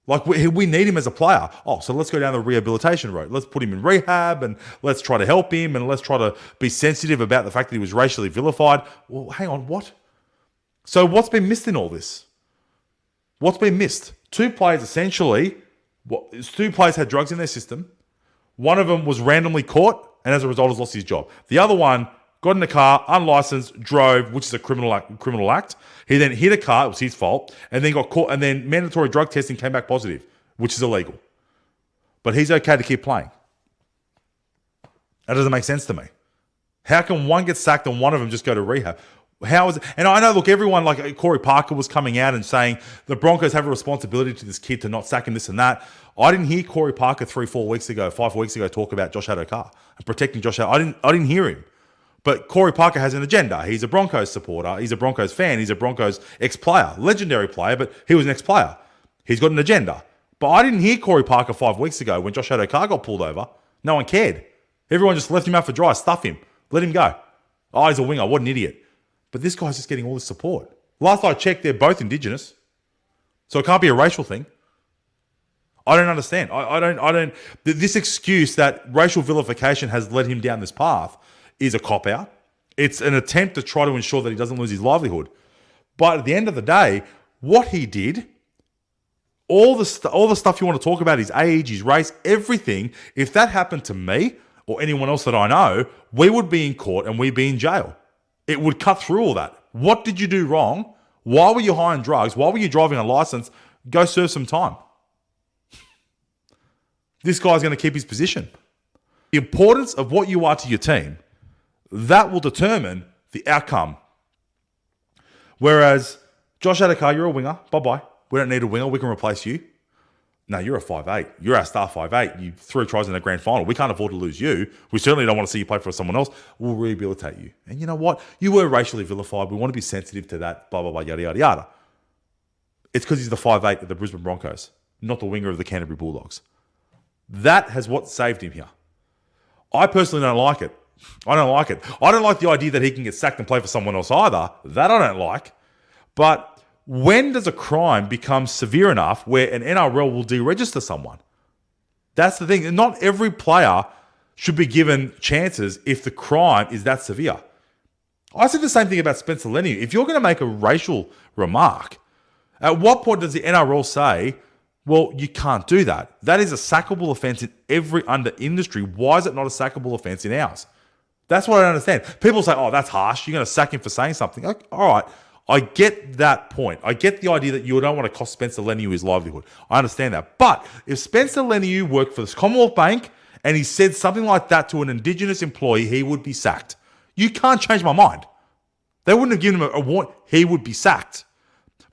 Like, we need him as a player. Oh, so let's go down the rehabilitation road. Let's put him in rehab and let's try to help him and let's try to be sensitive about the fact that he was racially vilified. Well, hang on, what? So what's been missed in all this? What's been missed? Two players had drugs in their system. One of them was randomly caught and as a result has lost his job. The other one got in a car, unlicensed, drove, which is a criminal act. He then hit a car, it was his fault, and then got caught, and then mandatory drug testing came back positive, which is illegal. But he's okay to keep playing. That doesn't make sense to me. How can one get sacked and one of them just go to rehab? How is it? And I know, look, everyone like Corey Parker was coming out and saying the Broncos have a responsibility to this kid to not sack him, this and that. I didn't hear Corey Parker 5 weeks ago talk about Josh Adokar and protecting Josh Adokar. I didn't hear him. But Corey Parker has an agenda. He's a Broncos supporter. He's a Broncos fan. He's a Broncos ex-player. Legendary player, but he was an ex-player. He's got an agenda. But I didn't hear Corey Parker 5 weeks ago when Josh Adokar got pulled over. No one cared. Everyone just left him out for dry. Stuff him. Let him go. Oh, he's a winger. What an idiot. But this guy's just getting all this support. Last I checked, they're both Indigenous. So it can't be a racial thing. I don't understand. I don't. This excuse that racial vilification has led him down this path is a cop-out. It's an attempt to try to ensure that he doesn't lose his livelihood. But at the end of the day, what he did, all the stuff you want to talk about, his age, his race, everything, if that happened to me or anyone else that I know, we would be in court and we'd be in jail. It would cut through all that. What did you do wrong? Why were you high on drugs? Why were you driving a license? Go serve some time. This guy's going to keep his position. The importance of what you are to your team, that will determine the outcome. Whereas, Josh Adokar, you're a winger. Bye-bye. We don't need a winger. We can replace you. No, you're a 5'8". You're our star 5'8". You threw tries in the grand final. We can't afford to lose you. We certainly don't want to see you play for someone else. We'll rehabilitate you. And you know what? You were racially vilified. We want to be sensitive to that, blah, blah, blah, yada, yada, yada. It's because he's the 5'8" of the Brisbane Broncos, not the winger of the Canterbury Bulldogs. That has what saved him here. I personally don't like it. I don't like it. I don't like the idea that he can get sacked and play for someone else either. That I don't like. But when does a crime become severe enough where an NRL will deregister someone? That's the thing. Not every player should be given chances if the crime is that severe. I said the same thing about Spencer Leniu. If you're going to make a racial remark, at what point does the NRL say, well, you can't do that? That is a sackable offence in every under industry. Why is it not a sackable offence in ours? That's what I don't understand. People say, oh, that's harsh. You're going to sack him for saying something. Okay, all right. I get that point. I get the idea that you don't want to cost Spencer Leniu his livelihood. I understand that. But if Spencer Leniu worked for the Commonwealth Bank and he said something like that to an Indigenous employee, he would be sacked. You can't change my mind. They wouldn't have given him a warning. He would be sacked.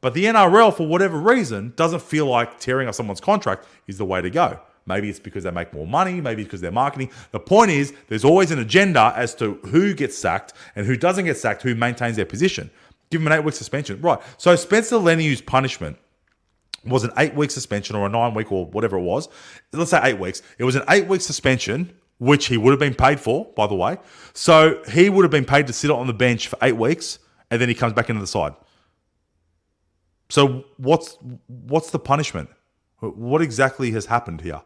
But the NRL, for whatever reason, doesn't feel like tearing up someone's contract is the way to go. Maybe it's because they make more money. Maybe it's because they're marketing. The point is, there's always an agenda as to who gets sacked and who doesn't get sacked, who maintains their position. Give him an 8-week suspension. Right. So Spencer Leniu's punishment was an 8-week suspension or a 9-week or whatever it was. Let's say 8 weeks. It was an 8-week suspension, which he would have been paid for, by the way. So he would have been paid to sit on the bench for 8 weeks, and then he comes back into the side. So what's the punishment? What exactly has happened here?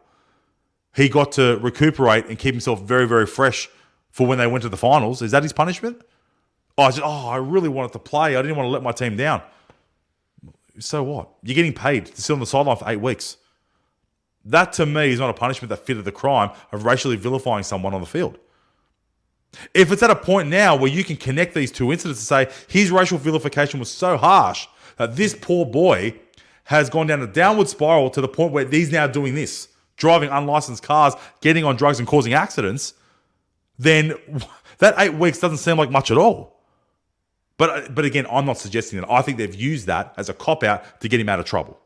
He got to recuperate and keep himself very, very fresh for when they went to the finals. Is that his punishment? I really wanted to play. I didn't want to let my team down. So what? You're getting paid to sit on the sideline for 8 weeks. That, to me, is not a punishment that fitted the crime of racially vilifying someone on the field. If it's at a point now where you can connect these two incidents and say his racial vilification was so harsh that this poor boy has gone down a downward spiral to the point where he's now doing this, driving unlicensed cars, getting on drugs and causing accidents, then that 8 weeks doesn't seem like much at all. But again, I'm not suggesting that. I think they've used that as a cop-out to get him out of trouble.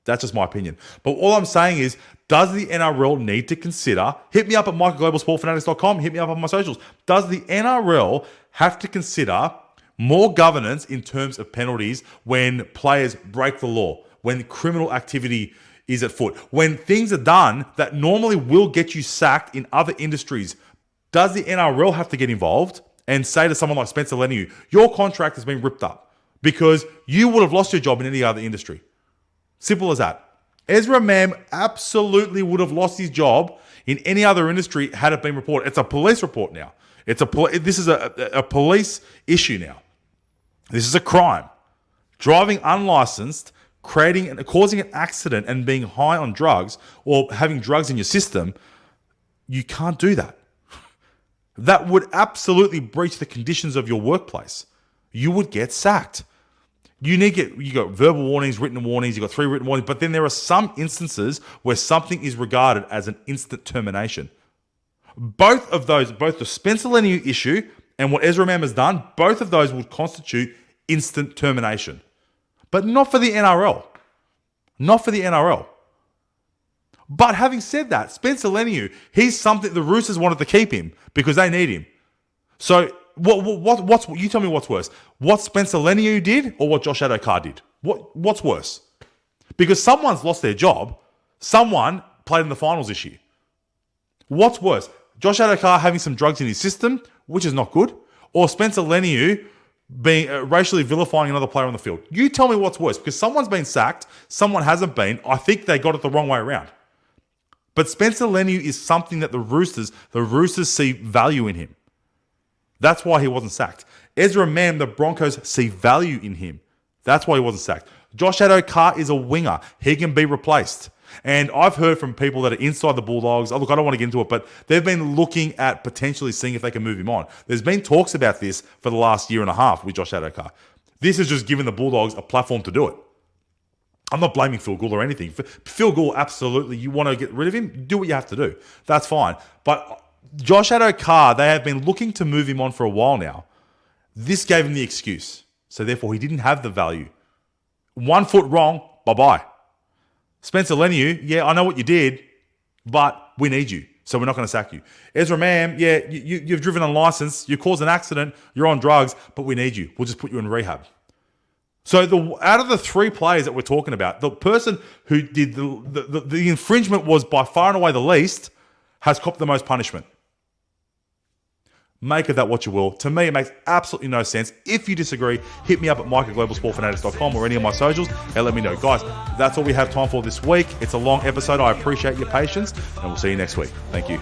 That's just my opinion. But all I'm saying is, does the NRL need to consider, hit me up at michaelglobalsportfanatics.com, hit me up on my socials, does the NRL have to consider more governance in terms of penalties when players break the law, when criminal activity is at foot, when things are done that normally will get you sacked in other industries? Does the NRL have to get involved and say to someone like Spencer Leniu, your contract has been ripped up because you would have lost your job in any other industry? Simple as that. Ezra Mam absolutely would have lost his job in any other industry had it been reported. It's a police report now. This is a police issue now. This is a crime. Driving unlicensed, causing an accident and being high on drugs or having drugs in your system, you can't do that. That would absolutely breach the conditions of your workplace. You would get sacked. You got verbal warnings, written warnings, you got 3 written warnings, but then there are some instances where something is regarded as an instant termination. Both of those, both the Spencer Leniu issue and what Ezra Mam has done, both of those would constitute instant termination. But not for the NRL. Not for the NRL. But having said that, Spencer Leniu, he's something the Roosters wanted to keep him because they need him. So what's you tell me what's worse? What Spencer Leniu did or what Josh Adokar did? What's worse? Because someone's lost their job. Someone played in the finals this year. What's worse? Josh Adokar having some drugs in his system, which is not good, or Spencer Leniu being racially vilifying another player on the field? You tell me what's worse, because someone's been sacked, someone hasn't been. I think they got it the wrong way around. But Spencer Leniu is something that the Roosters see value in him. That's why he wasn't sacked. Ezra Mam, the Broncos see value in him. That's why he wasn't sacked. Josh Adokar is a winger. He can be replaced. And I've heard from people that are inside the Bulldogs, look, I don't want to get into it, but they've been looking at potentially seeing if they can move him on. There's been talks about this for the last year and a half with Josh Adokar. This has just given the Bulldogs a platform to do it. I'm not blaming Phil Gould or anything. Phil Gould, absolutely, you want to get rid of him, do what you have to do. That's fine. But Josh Adokar, they have been looking to move him on for a while now. This gave him the excuse. So therefore, he didn't have the value. 1 foot wrong, bye-bye. Spencer Leniu, yeah, I know what you did, but we need you, so we're not going to sack you. Ezra Mam, yeah, you've driven unlicensed, you caused an accident, you're on drugs, but we need you. We'll just put you in rehab. So out of the 3 players that we're talking about, the person who did the infringement was by far and away the least, has copped the most punishment. Make of that what you will. To me, it makes absolutely no sense. If you disagree, hit me up at mike@globalsportfanatics.com or any of my socials and let me know. Guys, that's all we have time for this week. It's a long episode. I appreciate your patience, and we'll see you next week. Thank you.